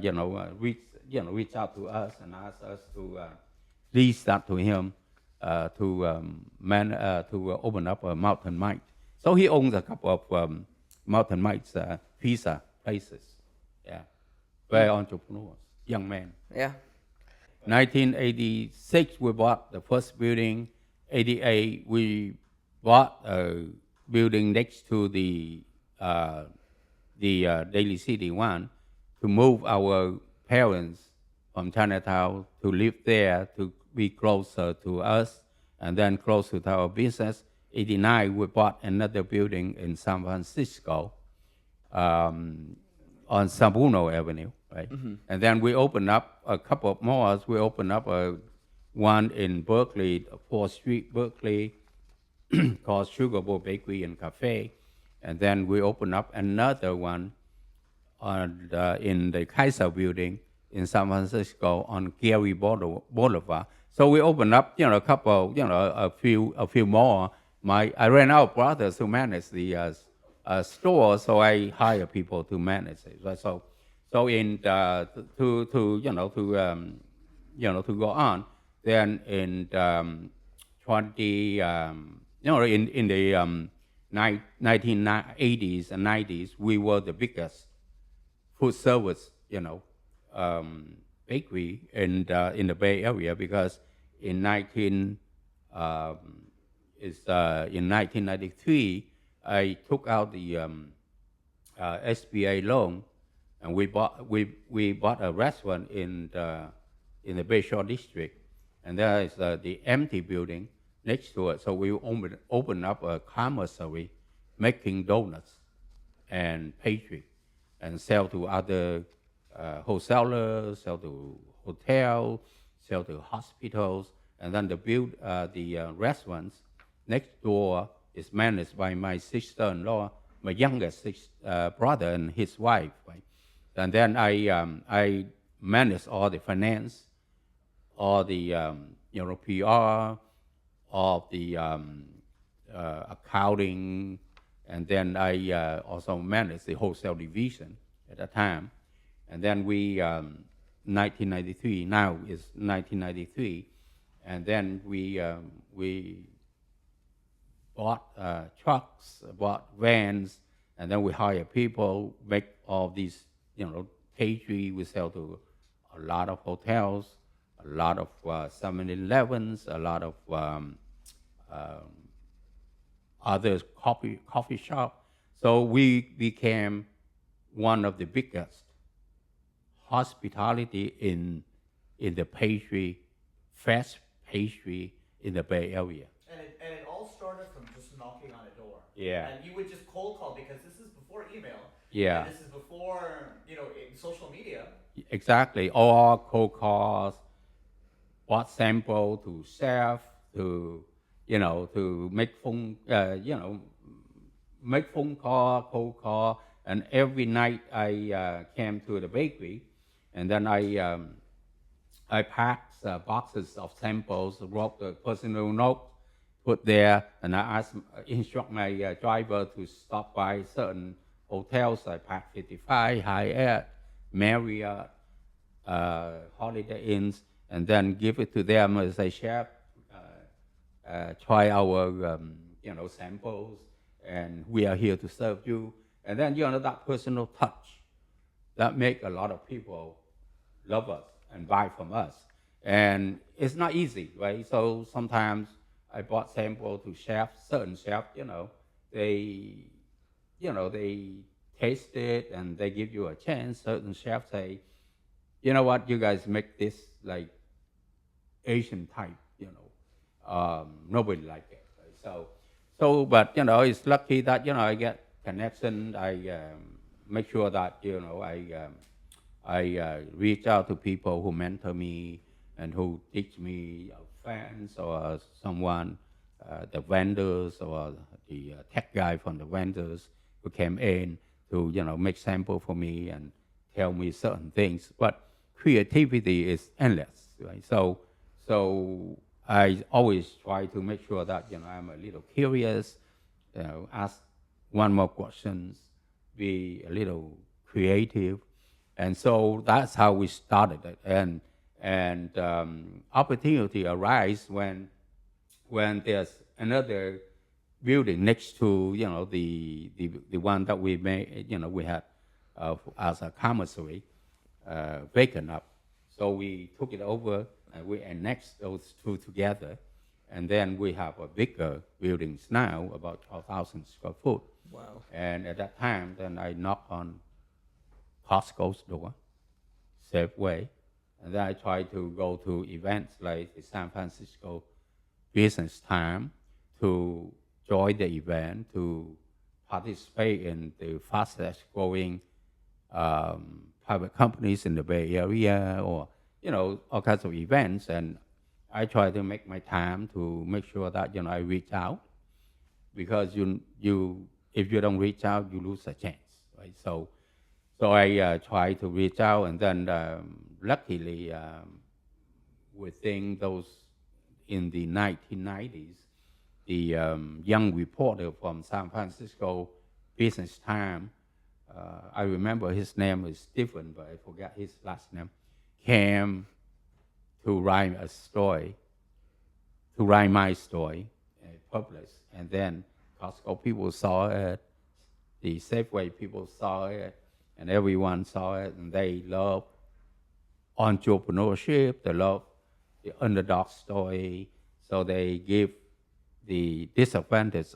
[SPEAKER 1] reach out to us and ask us to lease that to him to open up a mountain mite. So he owns a couple of mountain mites pizza places. Yeah, very entrepreneurs, young man.
[SPEAKER 2] Yeah.
[SPEAKER 1] 1986 we bought the first building. 88 we bought a building next to the Daily City one to move our parents from Chinatown to live there to be closer to us and then closer to our business. 89 we bought another building in San Francisco on San Bruno Avenue, right? Mm-hmm. And then we opened up a couple of more. We opened up one in Berkeley, 4th Street, Berkeley, called SUGARBOWL Bakery and Cafe. And then we opened up another one in the Kaiser Building in San Francisco on Gary Boulevard. So we opened up, a couple, a few more. I ran out of brothers who manage the store, so I hire people to manage it. Right? So in to go on, then in 20 in the 1980s and 90s, we were the biggest food service bakery in the Bay Area because in 1993 I took out the SBA loan, and we bought a restaurant in the Bayshore district, and there is the empty building next to it. So we opened up a commissary making donuts and pastry, and sell to other wholesalers, sell to hotels, sell to hospitals, and then the restaurants next door is managed by my sister-in-law, my youngest brother and his wife, right? And then I manage all the finance, all the PR, all the accounting, and then I also managed the wholesale division at the time. And then 1993, now is 1993, and then we bought trucks, bought vans, and then we hire people, make all these, pastry. We sell to a lot of hotels, a lot of 7-Elevens, a lot of other coffee shop. So we became one of the biggest hospitality in the pastry, fresh pastry in the Bay Area.
[SPEAKER 3] And it all started from just knocking on a door.
[SPEAKER 1] Yeah.
[SPEAKER 3] And you would just cold call because this is before email.
[SPEAKER 1] Yeah.
[SPEAKER 3] And this is before, in social media.
[SPEAKER 1] Exactly. All cold calls, bought sample to chef, to make phone, make phone call, cold call, and every night I came to the bakery, and then I packed boxes of samples, wrote a personal note, put there, and I instruct my driver to stop by certain hotels. I packed 55, Hyatt, Marriott, Holiday Inns, and then give it to them and say, chef, try our samples, and we are here to serve you. And then that personal touch that make a lot of people love us and buy from us. And it's not easy, right? So sometimes I bought sample to chefs, certain chefs, they, they taste it and they give you a chance. Certain chefs say, you know what, you guys make this like Asian type, nobody like it. Right? But it's lucky that I get connection. I make sure that I reach out to people who mentor me and who teach me, fans or someone, the vendors or the tech guy from the vendors who came in to make sample for me and tell me certain things. But creativity is endless, right? So I always try to make sure that I'm a little curious, ask one more questions, be a little creative, and so that's how we started it. And opportunity arise when there's another building next to the one that we made, we had as a commissary vacant up. So we took it over and we annexed those two together, and then we have a bigger buildings now, about 12,000 square foot.
[SPEAKER 2] Wow.
[SPEAKER 1] And at that time, then I knocked on Costco's door, Safeway, and then I tried to go to events like the San Francisco Business Time to join the event, to participate in the fastest growing private companies in the Bay Area, or all kinds of events. And I try to make my time to make sure that I reach out, because you if you don't reach out, you lose a chance, right? So I try to reach out, and then luckily within those, in the 1990s, the young reporter from San Francisco Business Time, I remember his name is Stephen, but I forgot his last name, came to write a story, to write my story, published. And then Costco people saw it, the Safeway people saw it, and everyone saw it, and they love entrepreneurship, they love the underdog story, so they give the disadvantaged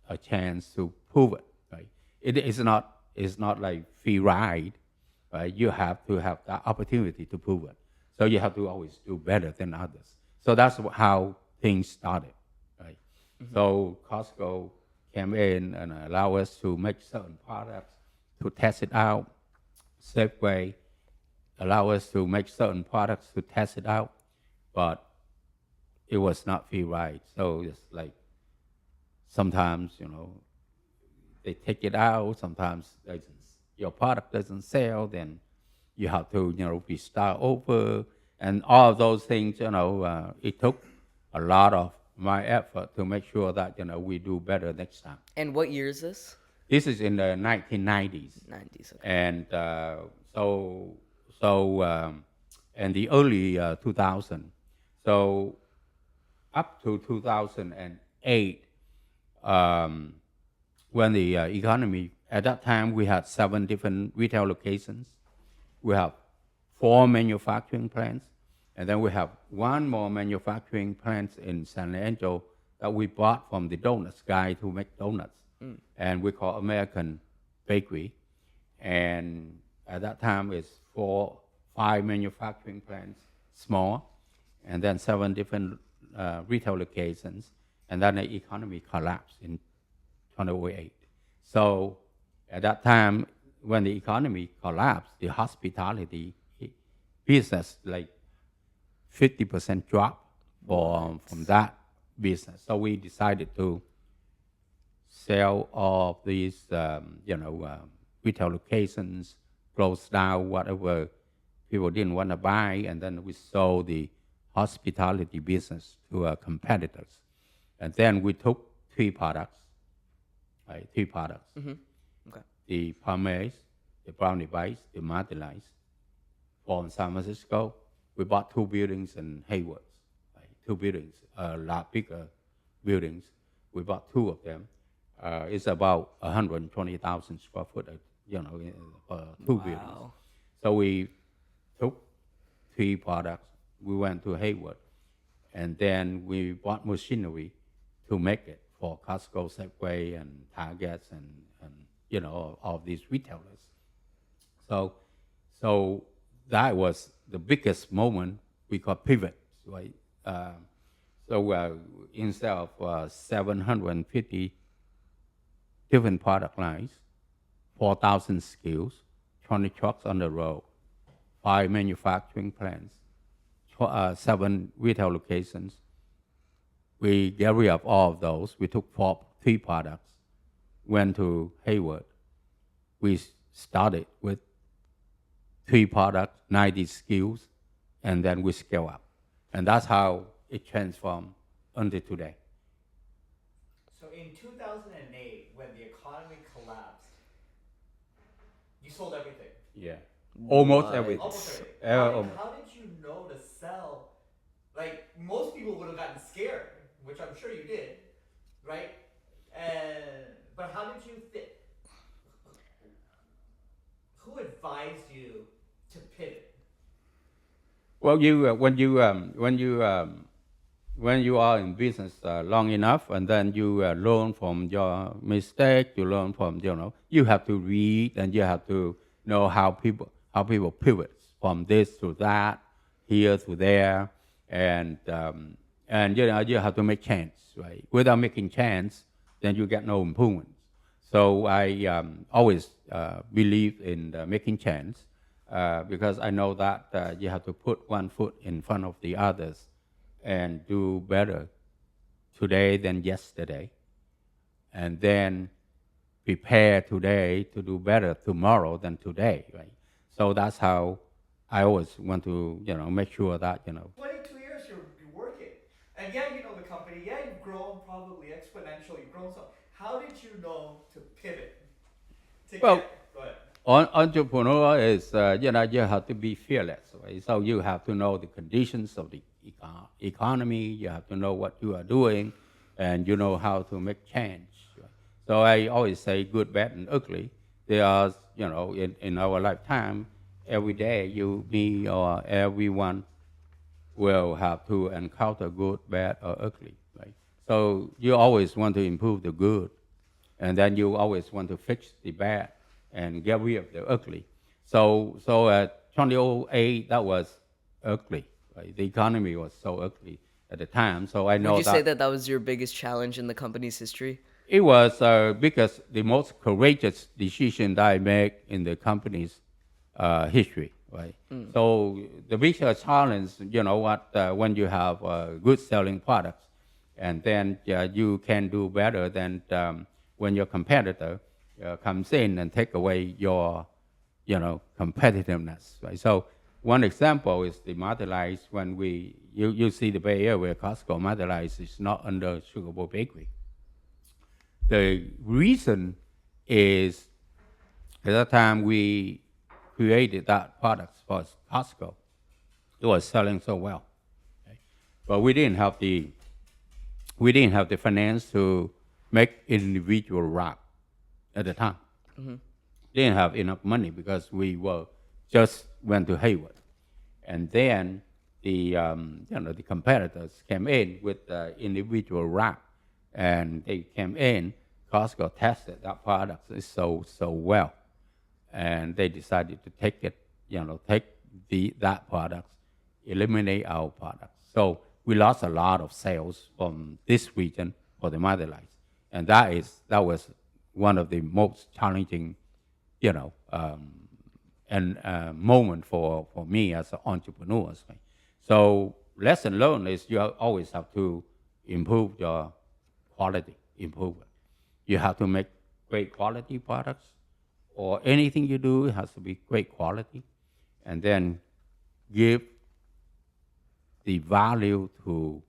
[SPEAKER 1] a chance to prove it. Right? It's not like free ride, right? You have to have the opportunity to prove it. So you have to always do better than others. So that's how things started, right? Mm-hmm. So Costco came in and allow us to make certain products, to test it out. Safeway allow us to make certain products to test it out, but it was not free ride. So it's like sometimes, they take it out. Sometimes your product doesn't sell. Then you have to, restart over, and all of those things. It took a lot of my effort to make sure that we do better next time.
[SPEAKER 2] And what year is this?
[SPEAKER 1] This is in the 1990s.
[SPEAKER 2] 90s. Okay.
[SPEAKER 1] And and the early 2000. So up to 2008, when the economy, at that time we had 7 different retail locations. We have 4 manufacturing plants, and then we have 1 more manufacturing plant in San Angelo that we bought from the donuts guy to make donuts. And we call American Bakery. And at that time it's 5 manufacturing plants, small, and then 7 different retail locations, and then the economy collapsed in 2008. So at that time, when the economy collapsed, the hospitality business, like 50% drop from that business. So we decided to sell all these, retail locations, close down whatever people didn't want to buy, and then we sold the hospitality business to our competitors. And then we took 3 products, right? 3 products.
[SPEAKER 2] Mm-hmm. Okay.
[SPEAKER 1] The Parmesan, the brownie bites, the Madeleines from San Francisco. We bought 2 buildings in Hayward, right? 2 buildings, a lot bigger buildings. We bought 2 of them. It's about 120,000 square foot, 2 buildings. So we took 3 products. We went to Hayward, and then we bought machinery to make it for Costco, Safeway, and Targets, and all of these retailers. So, so that was the biggest moment we call pivot, right? Instead of 750 different product lines, 4,000 SKUs, 20 trucks on the road, 5 manufacturing plants, 7 retail locations. We get rid of all of those. We took 3 products, went to Hayward. We started with 3 products, 90 SKUs, and then we scale up. And that's how it transformed until today.
[SPEAKER 3] So in 2008, when the economy collapsed, you sold everything.
[SPEAKER 1] Yeah. Almost
[SPEAKER 2] Right.
[SPEAKER 1] everything.
[SPEAKER 3] Almost everything.
[SPEAKER 1] Almost.
[SPEAKER 3] How did you know to sell? Like, most people would have gotten scared, which I'm sure you did, right? But how did you who advised you to pivot?
[SPEAKER 1] Well, when you are in business long enough, and then you learn from your mistake, you learn from you have to read, and you have to know how people pivot from this to that, here to there, and you have to make change, right? Without making change, then you get no improvement. So I always believe in making change because I know that you have to put one foot in front of the others and do better today than yesterday, and then prepare today to do better tomorrow than today, right? So that's how I always want to, make sure that,
[SPEAKER 3] 22 years you're working, and yeah, you know the company. Yeah, you've grown probably exponentially. You've grown so. How did you know to pivot? Go ahead.
[SPEAKER 1] Entrepreneur is, you have to be fearless, right? So you have to know the conditions of the economy. You have to know what you are doing, and you know how to make change. Right? So I always say good, bad, and ugly. They are, in our lifetime, every day me, or everyone will have to encounter good, bad, or ugly, right? So you always want to improve the good, and then you always want to fix the bad and get rid of the ugly. So 2008, that was ugly, right? The economy was so ugly at the time. So I know
[SPEAKER 2] Would you say that was your biggest challenge in the company's history?
[SPEAKER 1] it was because the most courageous decision that I made in the company's history, right? So the bigger challenge, when you have good selling products, and then you can do better than when your competitor comes in and take away your, competitiveness, right? So one example is the Martellite. When you see the Bay Area where Costco Martellite is not under SUGARBOWL Bakery. The reason is at that time we created that product for Costco. It was selling so well, okay? But we didn't have the finance to make individual wrap at the time.
[SPEAKER 2] Mm-hmm.
[SPEAKER 1] Didn't have enough money because we just went to Hayward, and then the competitors came in with individual wrap, and they came in. Costco tested that product so well, and they decided to take it, take that product, eliminate our product. So we lost a lot of sales from this region for the Martellite, and that was one of the most challenging, moment for me as an entrepreneur. Right? So lesson learned is you always have to improve your quality. You have to make great quality products, or anything you do has to be great quality, and then give the value to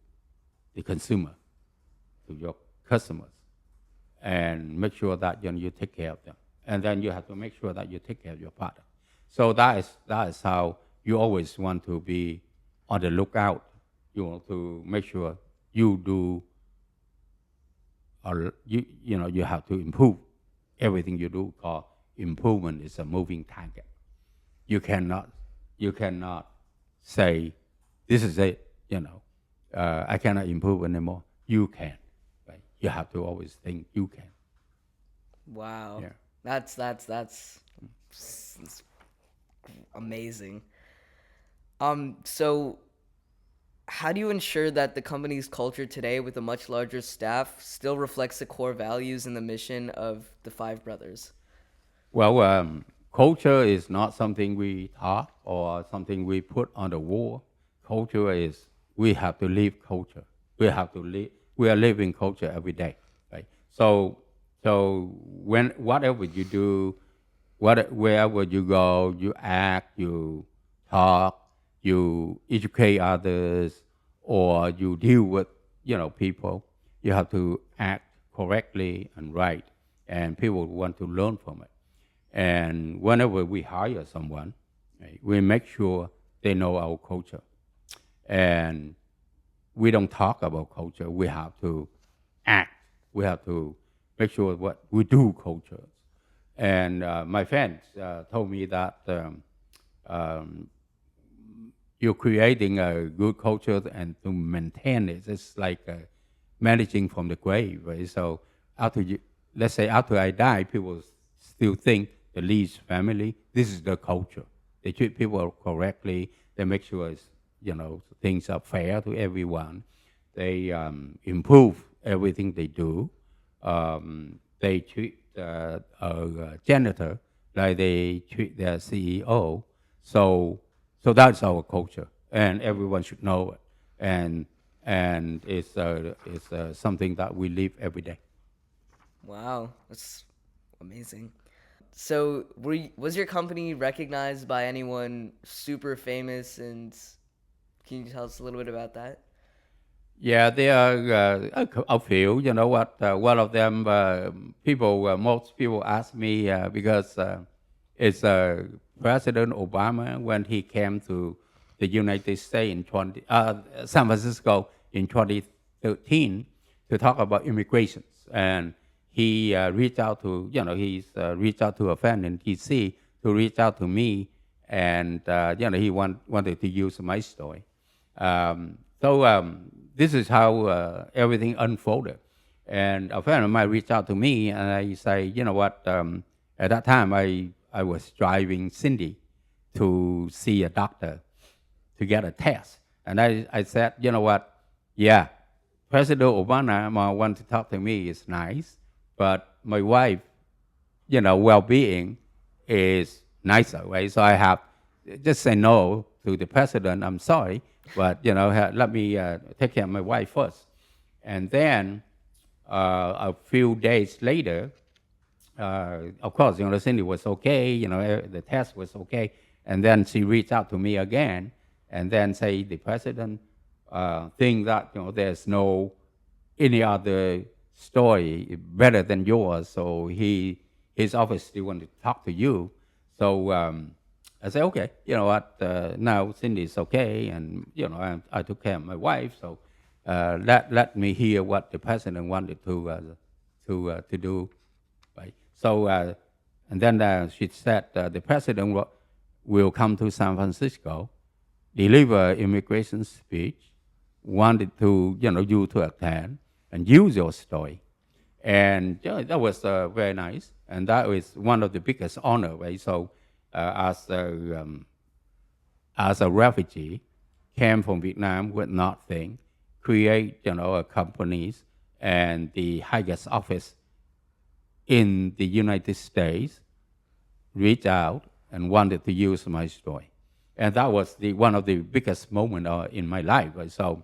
[SPEAKER 1] the consumer, to your customers, and make sure that you take care of them. And then you have to make sure that you take care of your product. So that is how you always want to be on the lookout. You want to make sure you do, or you have to improve everything you do. Because improvement is a moving target. You cannot say this is it. I cannot improve anymore. You can. Right? you have to always think you can.
[SPEAKER 2] Wow.
[SPEAKER 1] Yeah.
[SPEAKER 2] That's amazing. So how do you ensure that the company's culture today, with a much larger staff, still reflects the core values and the mission of the Five Brothers?
[SPEAKER 1] Well, culture is not something we talk or something we put on the wall. Culture is we have to live culture. We have to live. We are living culture every day, right? So when whatever you do, wherever you go, you act, you talk, you educate others, or you deal with people. You have to act correctly and right, and people want to learn from it. And whenever we hire someone, right, we make sure they know our culture. And we don't talk about culture. We have to act. We have to make sure what we do culture. And my friends told me that um, you're creating a good culture and to maintain it. It's like managing from the grave, right? So after let's say after I die, people still think the Lee's family, this is the culture. They treat people correctly. They make sure things are fair to everyone. They improve everything they do. They treat a janitor like they treat their CEO. So that's our culture, and everyone should know it. And it's something that we live every day.
[SPEAKER 2] Wow, that's amazing. So, was your company recognized by anyone super famous? And can you tell us a little bit about that?
[SPEAKER 1] Yeah, there are a few. You know what? One of them, most people ask me because it's President Obama when he came to the United States in San Francisco in 2013 to talk about immigrations, and he reached out to he's reached out to a friend in D.C. to reach out to me, and he wanted to use my story. So this is how everything unfolded. And a friend of mine reached out to me, and I say, you know what? At that time, I was driving Cindy to see a doctor to get a test. And I said, you know what? Yeah, President Obama want to talk to me is nice, but my wife, well-being is nicer, right? So I have just say no to the president. I'm sorry, but let me take care of my wife first. And then a few days later, of course, Cindy was okay. The test was okay, and then she reached out to me again, and then say the president think that there's no any other story better than yours, so his office still want to talk to you. So I say, okay, you know what? Now Cindy's okay, and I took care of my wife. So let me hear what the president wanted to do, right? So and then she said the president will come to San Francisco, deliver immigration speech, wanted to you to attend and use your story, and that was very nice, and that was one of the biggest honor, right? So as a refugee, came from Vietnam with nothing, create companies and the highest office in the United States, reached out and wanted to use my story, and that was one of the biggest moments in my life. Right? So,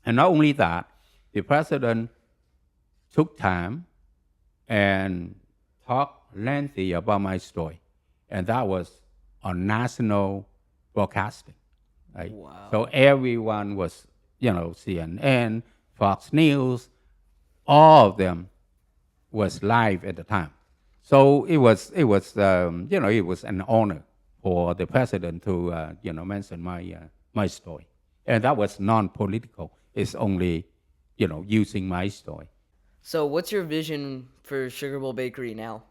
[SPEAKER 1] and not only that, the president took time and talked lengthy about my story, and that was on national broadcasting. Right?
[SPEAKER 2] Wow.
[SPEAKER 1] So everyone was, CNN, Fox News, all of them was live at the time. So it was it was an honor for the president to mention my story, and that was non-political. It's only using my story.
[SPEAKER 2] So, what's your vision for Sugar Bowl Bakery now?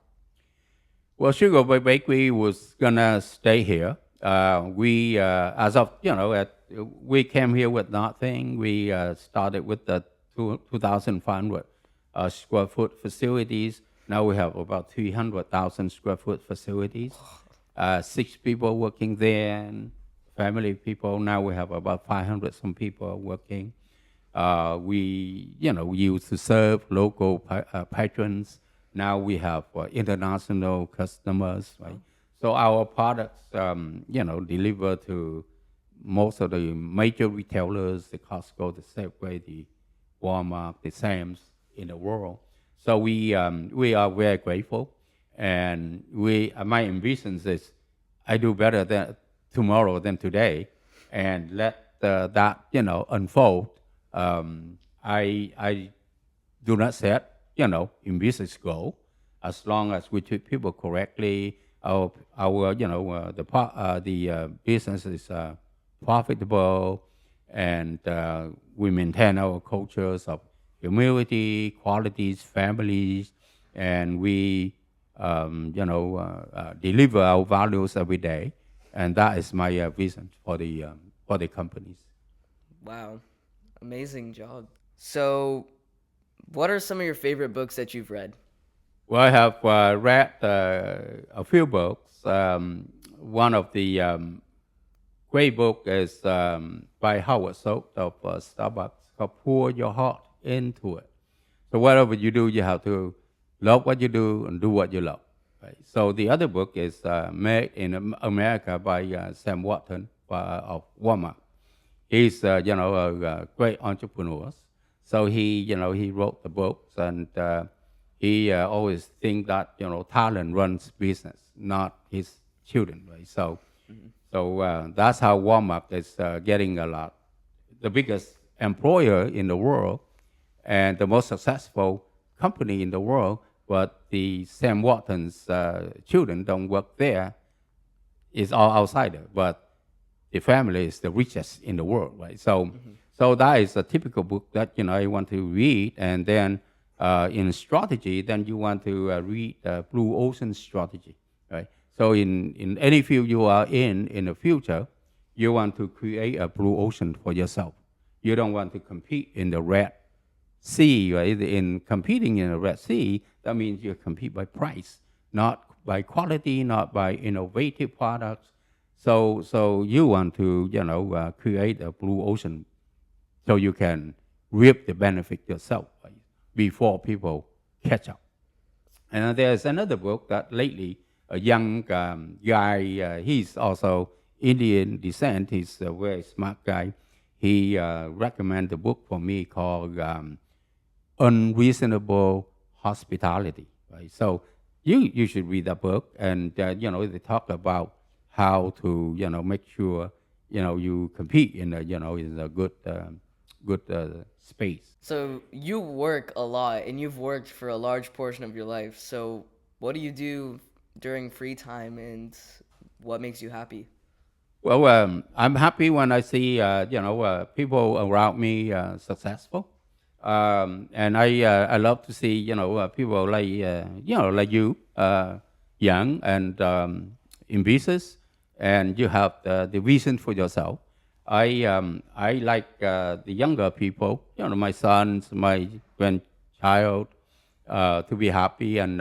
[SPEAKER 1] Well, Sugar Bowl Bakery was gonna stay here. We, as of we came here with nothing. We started with the 2,500 square foot facilities. Now we have about 300,000 square foot facilities. 6 people working there, and family people. Now we have about 500 some people working. We used to serve local patrons. Now we have international customers, right? So our products, deliver to most of the major retailers, the Costco, the Safeway, the Walmart, the Sam's in the world. So we are very grateful, and my ambition is I do better than tomorrow than today, and let that unfold. I do not set ambitious goal. As long as we treat people correctly, our the business is profitable, and we maintain our cultures of humility, qualities, families, and we deliver our values every day, and that is my vision for the companies.
[SPEAKER 2] Wow. Amazing job. So, what are some of your favorite books that you've read?
[SPEAKER 1] Well, I have read a few books. One of the great book is by Howard Schultz of Starbucks, called "Pour Your Heart Into It." So whatever you do, you have to love what you do and do what you love. Right? So the other book is Made in America by Sam Walton of Walmart. He's a great entrepreneur. So he wrote the books, and he always think that talent runs business, not his children. Right? So that's how Walmart is getting a lot, the biggest employer in the world, and the most successful company in the world. But the Sam Walton's children don't work there; it's all outsider. But the family is the richest in the world, right? So that is a typical book that I want to read, and then in strategy, then you want to read Blue Ocean Strategy, right? So in any field you are in the future, you want to create a blue ocean for yourself. You don't want to compete in the Red Sea, right? In competing in the Red Sea, that means you compete by price, not by quality, not by innovative products. So you want to create a blue ocean so you can reap the benefit yourself, right, before people catch up. And there's another book that lately a young guy, he's also Indian descent, he's a very smart guy. He recommended a book for me called Unreasonable Hospitality. Right? So you should read that book, and they talk about how to make sure you compete in a good space.
[SPEAKER 2] So, you work a lot, and you've worked for a large portion of your life. So, what do you do during free time, and what makes you happy?
[SPEAKER 1] Well, I'm happy when I see people around me successful, and I love to see people like you, young and ambitious, and you have the vision for yourself. I like the younger people, my sons, my grandchild, to be happy, and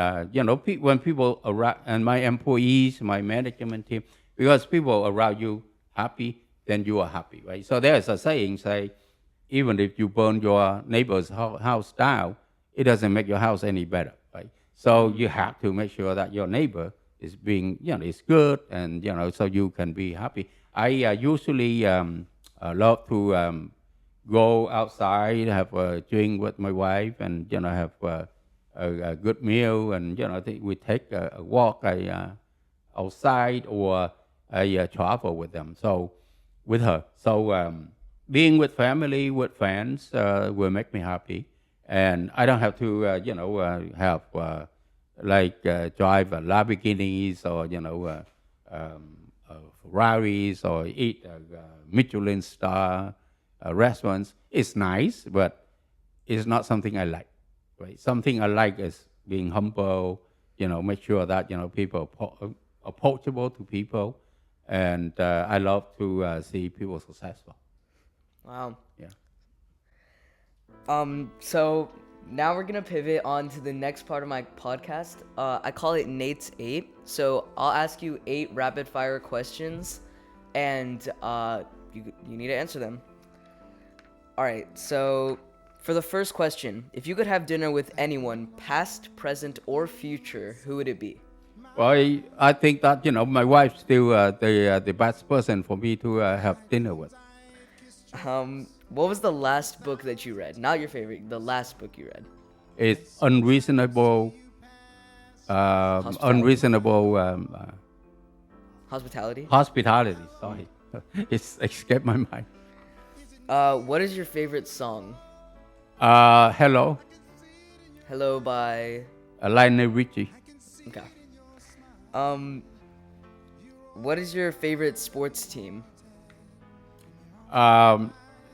[SPEAKER 1] when people around, and my employees, my management team, because people around you happy, then you are happy, right? So there's a saying, say, even if you burn your neighbor's house down, it doesn't make your house any better, right? So you have to make sure that your neighbor is being, is good, and so you can be happy. I usually love to go outside, have a drink with my wife, and have a good meal, and we take a walk outside, or I travel with them. So with her, so being with family, with friends, will make me happy, and I don't have to have drive Lamborghinis, or Ferraris, or eat Michelin star restaurants. It's nice, but it's not something I like. Right? Something I like is being humble. Make sure that people are approachable to people, and I love to see people successful.
[SPEAKER 2] Wow.
[SPEAKER 1] Yeah.
[SPEAKER 2] So Now we're gonna pivot on to the next part of my podcast. I call it Nate's 8. So I'll ask you 8 rapid fire questions, and you need to answer them. All right. So for the first question, if you could have dinner with anyone, past, present, or future, who would it be?
[SPEAKER 1] Well, I think that my wife's still the best person for me to have dinner with.
[SPEAKER 2] What was the last book that you read? Not your favorite. The last book you read.
[SPEAKER 1] It's unreasonable,
[SPEAKER 2] Hospitality.
[SPEAKER 1] unreasonable
[SPEAKER 2] Hospitality.
[SPEAKER 1] hospitality. Sorry, it's escaped my mind.
[SPEAKER 2] What is your favorite song?
[SPEAKER 1] Hello,
[SPEAKER 2] Hello by.
[SPEAKER 1] Lionel Richie.
[SPEAKER 2] Okay. What is your favorite sports team?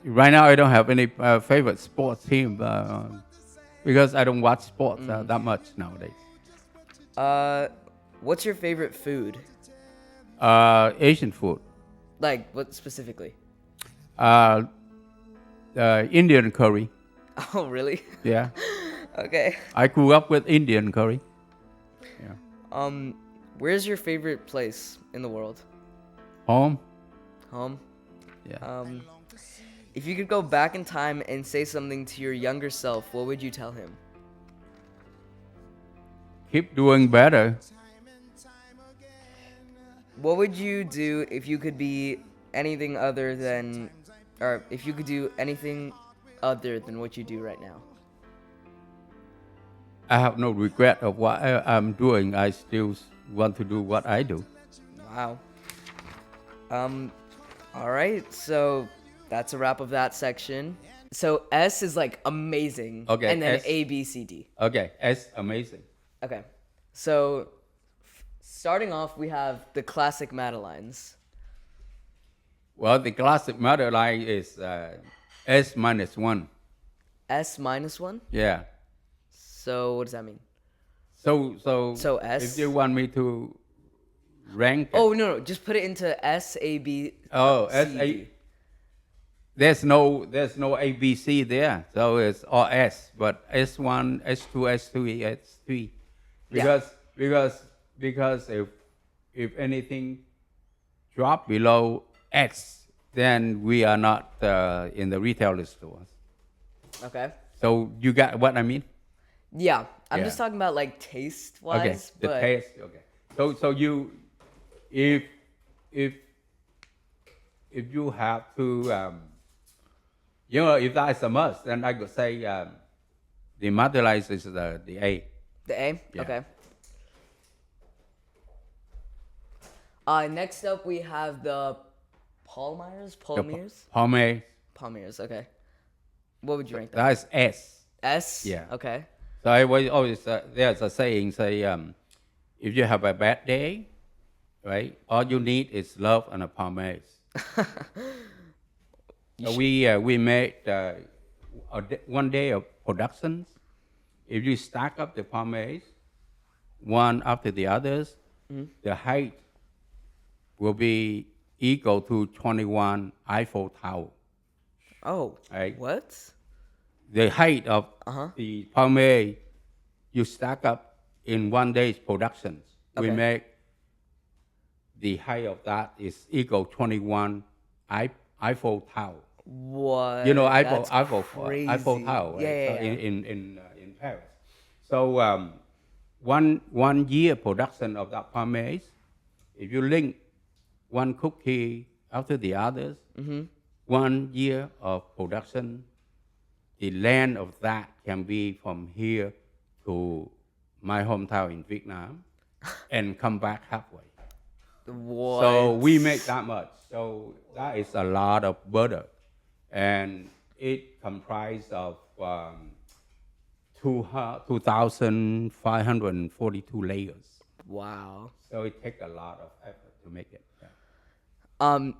[SPEAKER 1] Right now, I don't have any favorite sports team because I don't watch sports that much nowadays.
[SPEAKER 2] What's your favorite food?
[SPEAKER 1] Asian food,
[SPEAKER 2] Like, what specifically?
[SPEAKER 1] Indian curry.
[SPEAKER 2] Oh, really?
[SPEAKER 1] Yeah,
[SPEAKER 2] Okay.
[SPEAKER 1] I grew up with Indian curry. Yeah.
[SPEAKER 2] Where's your favorite place in the world?
[SPEAKER 1] Home.
[SPEAKER 2] Home?
[SPEAKER 1] Yeah.
[SPEAKER 2] If you could go back in time and say something to your younger self, what would you tell him?
[SPEAKER 1] Keep doing better.
[SPEAKER 2] What would you do if you could be anything other than, or if you could do anything other than what you do right now?
[SPEAKER 1] I have no regret of what I'm doing. I still want to do what I do.
[SPEAKER 2] Wow. All right. So that's a wrap of that section. So S is like amazing.
[SPEAKER 1] Okay,
[SPEAKER 2] And then
[SPEAKER 1] S.
[SPEAKER 2] A, B, C, D.
[SPEAKER 1] Okay, it's amazing.
[SPEAKER 2] Okay. So starting off, we have the classic Madeleines.
[SPEAKER 1] Well, the classic Madeline is S-1.
[SPEAKER 2] S minus 1?
[SPEAKER 1] Yeah.
[SPEAKER 2] So what does that mean?
[SPEAKER 1] So
[SPEAKER 2] S?
[SPEAKER 1] if you want me to rank it,
[SPEAKER 2] Oh, no. Just put it into S, A, B,
[SPEAKER 1] oh,
[SPEAKER 2] C,
[SPEAKER 1] S-A,
[SPEAKER 2] D.
[SPEAKER 1] there's no ABC there, so it's all S. But S1, S2, S3, S3, because if anything drop below X, then we are not in the retail stores.
[SPEAKER 2] Okay.
[SPEAKER 1] So you got what I mean?
[SPEAKER 2] Yeah. I'm
[SPEAKER 1] Yeah.
[SPEAKER 2] just talking about like taste wise.
[SPEAKER 1] Okay, the
[SPEAKER 2] but
[SPEAKER 1] taste. Okay. So you, if you have to, if that's a must, then I could say the Madeline is the A.
[SPEAKER 2] The A?
[SPEAKER 1] Yeah.
[SPEAKER 2] Okay. Next up, we have the Palmyres?
[SPEAKER 1] Pommes.
[SPEAKER 2] Palmyres, okay. What would you rank that?
[SPEAKER 1] That's S.
[SPEAKER 2] S?
[SPEAKER 1] Yeah.
[SPEAKER 2] Okay.
[SPEAKER 1] So I always there's a saying if you have a bad day, right, all you need is love and a pommes. So we made 1 day of productions. If you stack up the pommes, one after the others, the height will be equal to 21 Eiffel Tower.
[SPEAKER 2] Oh,
[SPEAKER 1] Right.
[SPEAKER 2] what?
[SPEAKER 1] The height of the pommes you stack up in 1 day's productions. We
[SPEAKER 2] Okay.
[SPEAKER 1] make the height of that is equal 21 Eiffel Tower.
[SPEAKER 2] What?
[SPEAKER 1] You know
[SPEAKER 2] That's
[SPEAKER 1] Eiffel
[SPEAKER 2] crazy.
[SPEAKER 1] Tower, right?
[SPEAKER 2] Yeah,
[SPEAKER 1] So
[SPEAKER 2] yeah.
[SPEAKER 1] in Paris. So one year production of that pommes, if you link one cookie after the others, 1 year of production, the length of that can be from here to my hometown in Vietnam and come back halfway.
[SPEAKER 2] What?
[SPEAKER 1] So we make that much. So that is a lot of butter. And it comprises of 2,542 layers.
[SPEAKER 2] Wow.
[SPEAKER 1] So it takes a lot of effort to make it. Yeah.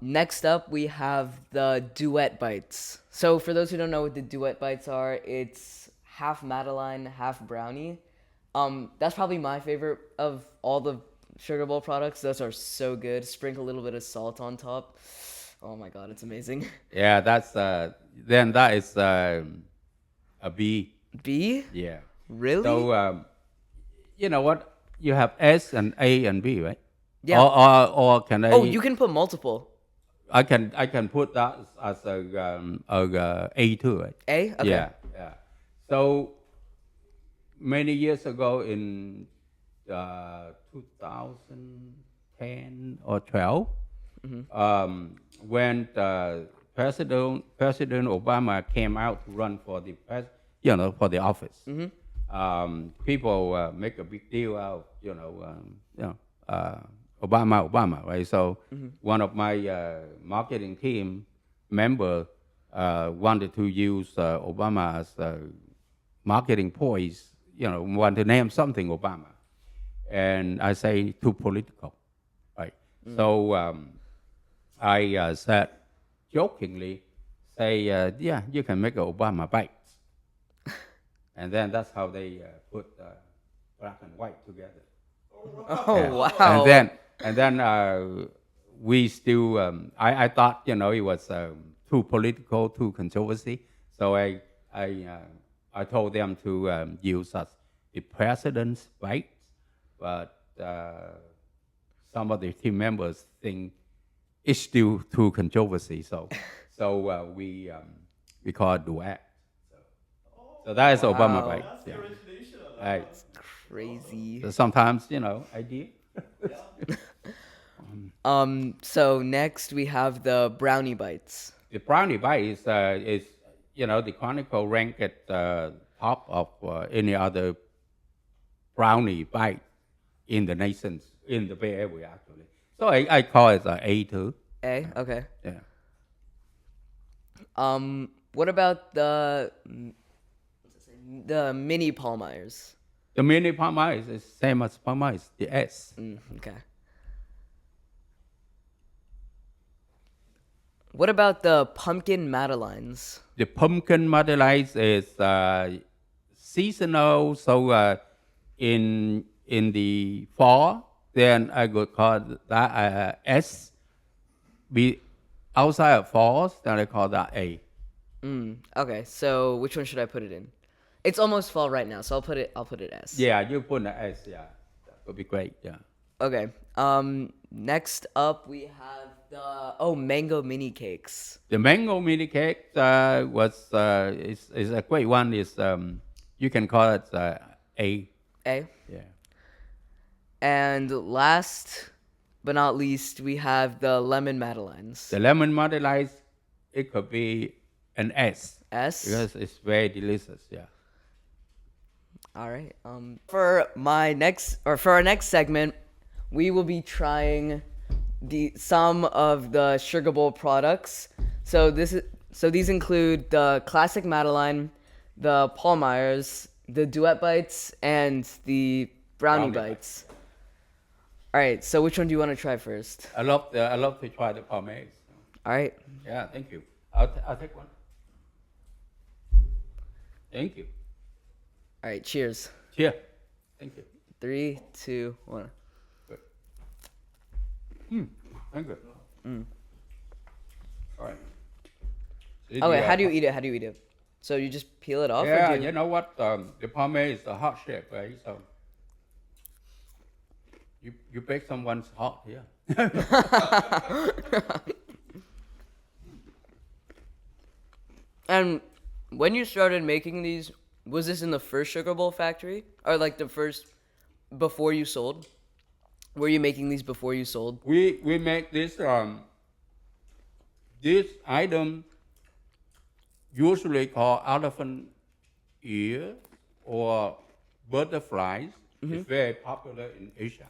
[SPEAKER 2] Next up, we have the duet bites. So for those who don't know what the duet bites are, it's half Madeline, half brownie. That's probably my favorite of all the Sugar Bowl products. Those are so good. Sprinkle a little bit of salt on top. Oh my God, it's amazing.
[SPEAKER 1] Yeah, that's then that is a B.
[SPEAKER 2] B?
[SPEAKER 1] Yeah.
[SPEAKER 2] Really?
[SPEAKER 1] So you know what? You have S and A and B, right?
[SPEAKER 2] Yeah.
[SPEAKER 1] Or can I?
[SPEAKER 2] Oh, you can put multiple.
[SPEAKER 1] I can put that as A too, right?
[SPEAKER 2] A? Okay.
[SPEAKER 1] Yeah, yeah. So many years ago in 2010 or 12, when President Obama came out to run for the for the office, people make a big deal out, Obama, right? So one of my marketing team member wanted to use Obama as marketing poise, want to name something Obama. And I say too political, right? So I said jokingly, yeah, you can make an Obama bite. And then that's how they put black and white together.
[SPEAKER 2] Oh,
[SPEAKER 1] Yeah.
[SPEAKER 2] wow.
[SPEAKER 1] And then we still, I thought, it was too political, too controversy. So I told them to use as the president's bite, but some of the team members think it's still too controversy. So we call it duet. So that is Obama
[SPEAKER 2] Wow.
[SPEAKER 1] bite.
[SPEAKER 3] That's the
[SPEAKER 1] Yeah.
[SPEAKER 3] origination of that.
[SPEAKER 1] Right.
[SPEAKER 2] Crazy.
[SPEAKER 1] So sometimes, idea.
[SPEAKER 2] So next we have the brownie bites.
[SPEAKER 1] The brownie bite is the Chronicle ranked at top of any other brownie bite in the nations, in the Bay Area, actually. So I call it A too.
[SPEAKER 2] A? Okay.
[SPEAKER 1] Yeah.
[SPEAKER 2] What about the mini Palmyres?
[SPEAKER 1] The mini Palma is the same as Palma is the S.
[SPEAKER 2] Okay. What about the pumpkin madeleines?
[SPEAKER 1] The pumpkin madeleine is seasonal, so in the fall, then I would call that S. Be outside of fall, then I call that A.
[SPEAKER 2] Okay, so which one should I put it in? It's almost fall right now, so I'll put it S.
[SPEAKER 1] Yeah, you put an S. Yeah, that would be great. Yeah.
[SPEAKER 2] Okay. Next up we have the mango mini cakes.
[SPEAKER 1] The mango mini cake is a great one. Is you can call it A.
[SPEAKER 2] A.
[SPEAKER 1] Yeah.
[SPEAKER 2] And last but not least, we have the lemon madeleines.
[SPEAKER 1] The lemon madeleine, it could be an S.
[SPEAKER 2] S.
[SPEAKER 1] Because it's very delicious. Yeah.
[SPEAKER 2] All right. For our next segment, we will be trying some of the Sugar Bowl products. So these include the classic Madeleine, the Palmyres, the Duet Bites, and the Brownie Bites. All right. So which one do you want to try first?
[SPEAKER 1] I love to try the pomades.
[SPEAKER 2] All right.
[SPEAKER 1] Yeah, thank you. I'll take one. Thank you.
[SPEAKER 2] All right. Cheers.
[SPEAKER 1] Cheers. Thank you.
[SPEAKER 2] 3, 2, 1.
[SPEAKER 1] Good. Thank you. All right.
[SPEAKER 2] Okay. How do you eat it? So you just peel it off?
[SPEAKER 1] Yeah,
[SPEAKER 2] or do
[SPEAKER 1] you know what? The pomade is a hot shape, right? So you bake someone's hot here.
[SPEAKER 2] And when you started making these, was this in the first Sugar Bowl factory? Or like the first, before you sold? Were you making these before you sold?
[SPEAKER 1] We make this item usually called elephant ear or butterflies. It's very popular in Asia.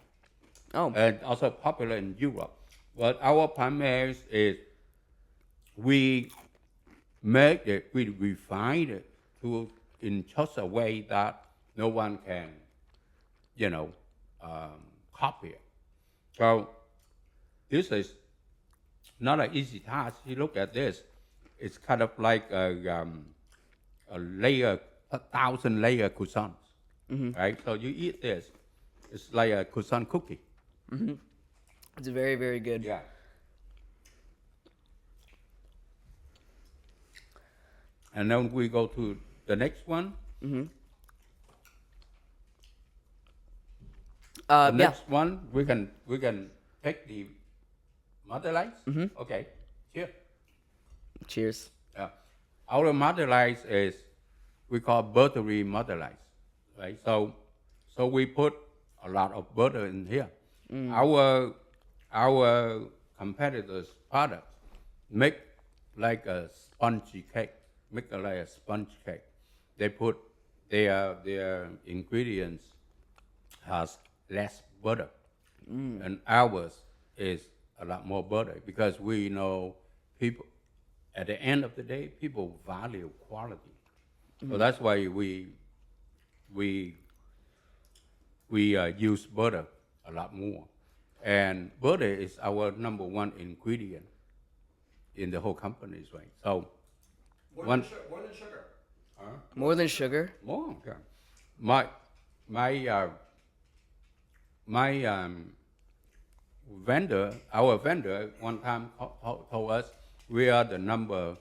[SPEAKER 2] Oh.
[SPEAKER 1] And also popular in Europe. But our pomades is we make it, we refine it to in such a way that no one can, copy it. So this is not an easy task. You look at this, it's kind of like a layer, 1,000-layer croissants, right? So you eat this, it's like a croissant cookie.
[SPEAKER 2] It's very, very good.
[SPEAKER 1] Yeah. And then we go to the next one. The
[SPEAKER 2] Yeah.
[SPEAKER 1] next one, we can take the mother rice. Okay, here.
[SPEAKER 2] Cheers.
[SPEAKER 1] Yeah. Our mother rice is we call buttery mother rice, right? So we put a lot of butter in here. Our competitors' products make like a spongy cake, like a sponge cake. They put their ingredients has less butter, and ours is a lot more butter because we know people. At the end of the day, people value quality, so that's why we use butter a lot more, and butter is our number one ingredient in the whole company, right? So
[SPEAKER 3] More than sugar.
[SPEAKER 2] More than sugar?
[SPEAKER 1] more, yeah. My my uh, my vendor, our vendor, one time told us we are the number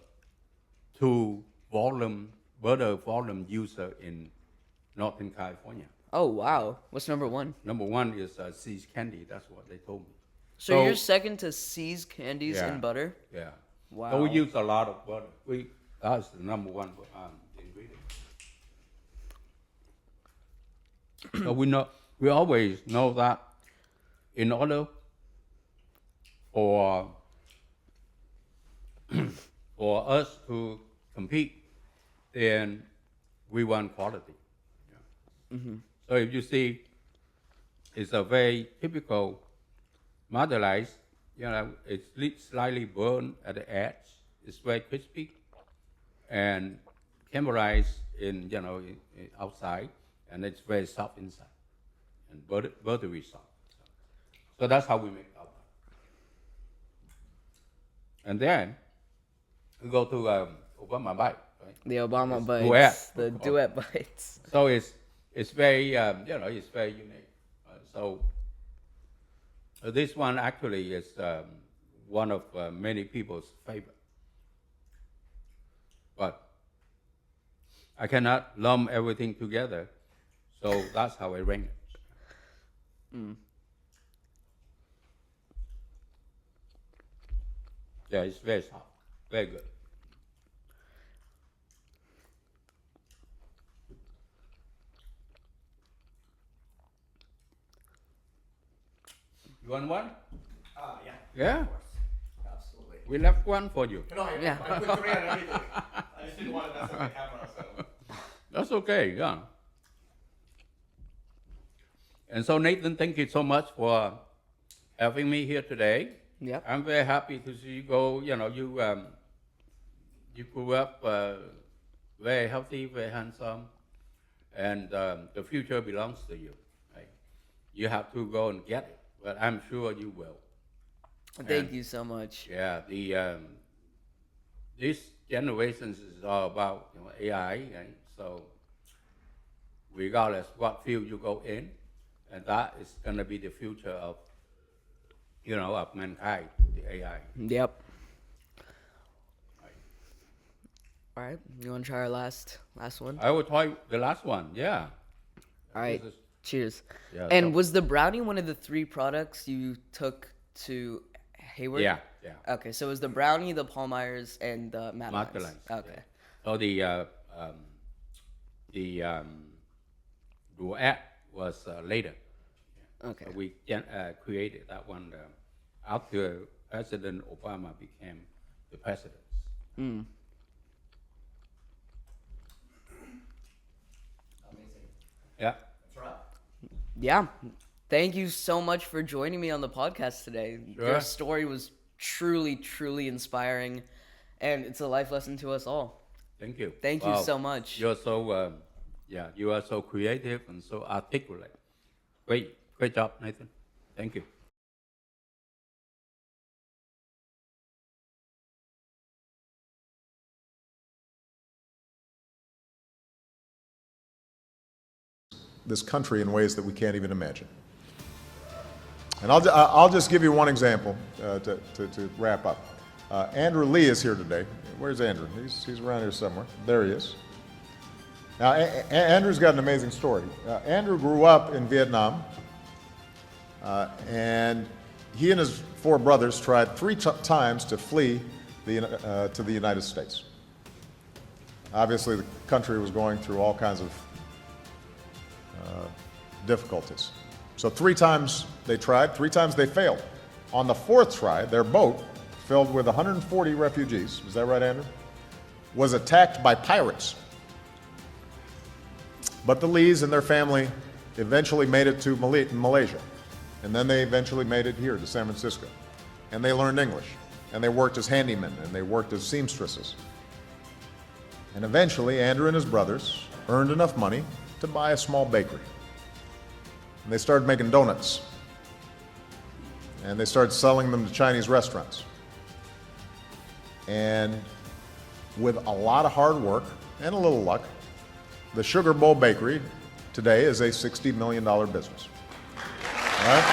[SPEAKER 1] 2 butter volume user in Northern California.
[SPEAKER 2] Oh, wow. What's number one?
[SPEAKER 1] Number 1 is See's Candy. That's what they told me.
[SPEAKER 2] So you're second to C's Candies
[SPEAKER 1] Yeah.
[SPEAKER 2] in butter?
[SPEAKER 1] Yeah.
[SPEAKER 2] Wow.
[SPEAKER 1] So we use a lot of butter. That's the number 1 ingredient. So we always know that in order for for us to compete, then we want quality. Yeah. So if you see, it's a very typical mother rice. It's slightly burned at the edge. It's very crispy, and caramelized outside, and it's very soft inside, and buttery soft. So that's how we make our. And then we go to Obama bite, right?
[SPEAKER 2] The Obama
[SPEAKER 1] It's
[SPEAKER 2] bites.
[SPEAKER 1] duet.
[SPEAKER 2] The duet bites.
[SPEAKER 1] So it's very it's very unique. So this one actually is one of many people's favorite. But I cannot lump everything together, so that's how I rank it. Yeah, it's very soft, very good. You want one?
[SPEAKER 3] Yeah.
[SPEAKER 1] Yeah,
[SPEAKER 3] Of course. Absolutely.
[SPEAKER 1] we left one for you.
[SPEAKER 3] No,
[SPEAKER 2] Yeah.
[SPEAKER 3] I put 3 on everything. I just didn't want to mess up the camera, so.
[SPEAKER 1] That's okay, yeah. And so Nathan, thank you so much for having me here today.
[SPEAKER 2] Yep.
[SPEAKER 1] I'm very happy to see you go. You grew up very healthy, very handsome, and the future belongs to you. Right? You have to go and get it, but I'm sure you will.
[SPEAKER 2] Thank you so much.
[SPEAKER 1] Yeah, this generation is all about AI, right? So regardless what field you go in, and that is going to be the future of of mankind, the AI.
[SPEAKER 2] Yep. All right. You want to try our last one?
[SPEAKER 1] I will try the last one. Yeah.
[SPEAKER 2] All right.
[SPEAKER 1] This is-
[SPEAKER 2] Cheers.
[SPEAKER 1] Yeah,
[SPEAKER 2] And
[SPEAKER 1] so-
[SPEAKER 2] was the brownie one of the 3 products you took to Hayward?
[SPEAKER 1] Yeah, yeah.
[SPEAKER 2] Okay, so it was the brownie, the Palmyres, and the Madeleines.
[SPEAKER 1] Madeleines,
[SPEAKER 2] Okay.
[SPEAKER 1] So the duet was later.
[SPEAKER 2] Okay.
[SPEAKER 1] So we created that one after President Obama became the president.
[SPEAKER 3] Amazing.
[SPEAKER 1] Yeah.
[SPEAKER 3] That's right.
[SPEAKER 2] Yeah. Thank you so much for joining me on the podcast today.
[SPEAKER 1] Sure.
[SPEAKER 2] Your story was truly, truly inspiring, and it's a life lesson to us all.
[SPEAKER 1] Thank you.
[SPEAKER 2] Thank you so much.
[SPEAKER 1] You're so you are so creative and so articulate. Great job, Nathan. Thank you.
[SPEAKER 4] This country in ways that we can't even imagine. And I'll just give you one example to wrap up. Andrew Lee is here today. Where's Andrew? He's around here somewhere. There he is. Now, Andrew's got an amazing story. Andrew grew up in Vietnam, and he and his 4 brothers tried 3 times to flee to the United States. Obviously, the country was going through all kinds of difficulties. So 3 times they tried, 3 times they failed. On the 4th try, their boat, filled with 140 refugees, is that right, Andrew, was attacked by pirates. But the Lees and their family eventually made it to Malaysia. And then they eventually made it here to San Francisco. And they learned English. And they worked as handymen, and they worked as seamstresses. And eventually, Andrew and his brothers earned enough money to buy a small bakery. And they started making donuts. And they started selling them to Chinese restaurants. And with a lot of hard work and a little luck, the SUGARBOWL Bakery today is a $60 million business. All right?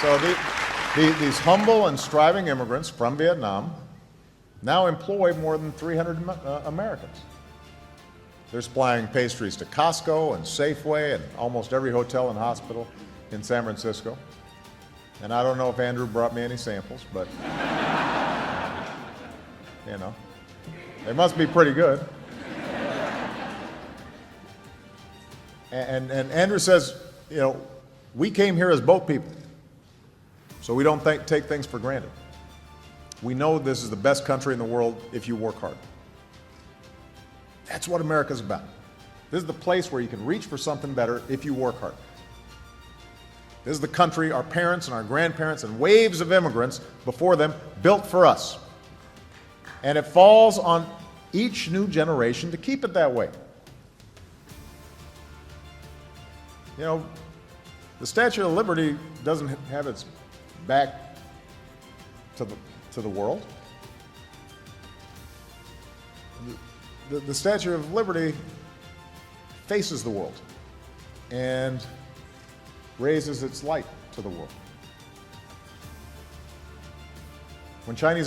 [SPEAKER 4] So these humble and striving immigrants from Vietnam now employ more than 300 Americans. They're supplying pastries to Costco and Safeway and almost every hotel and hospital in San Francisco. And I don't know if Andrew brought me any samples, but you know, they must be pretty good. And Andrew says, you know, we came here as boat people, so we don't take things for granted. We know this is the best country in the world if you work hard. That's what America's about. This is the place where you can reach for something better if you work hard. This is the country our parents and our grandparents and waves of immigrants before them built for us. And it falls on each new generation to keep it that way. You know, the Statue of Liberty doesn't have its back to the world. The Statue of Liberty faces the world and raises its light to the world. When Chinese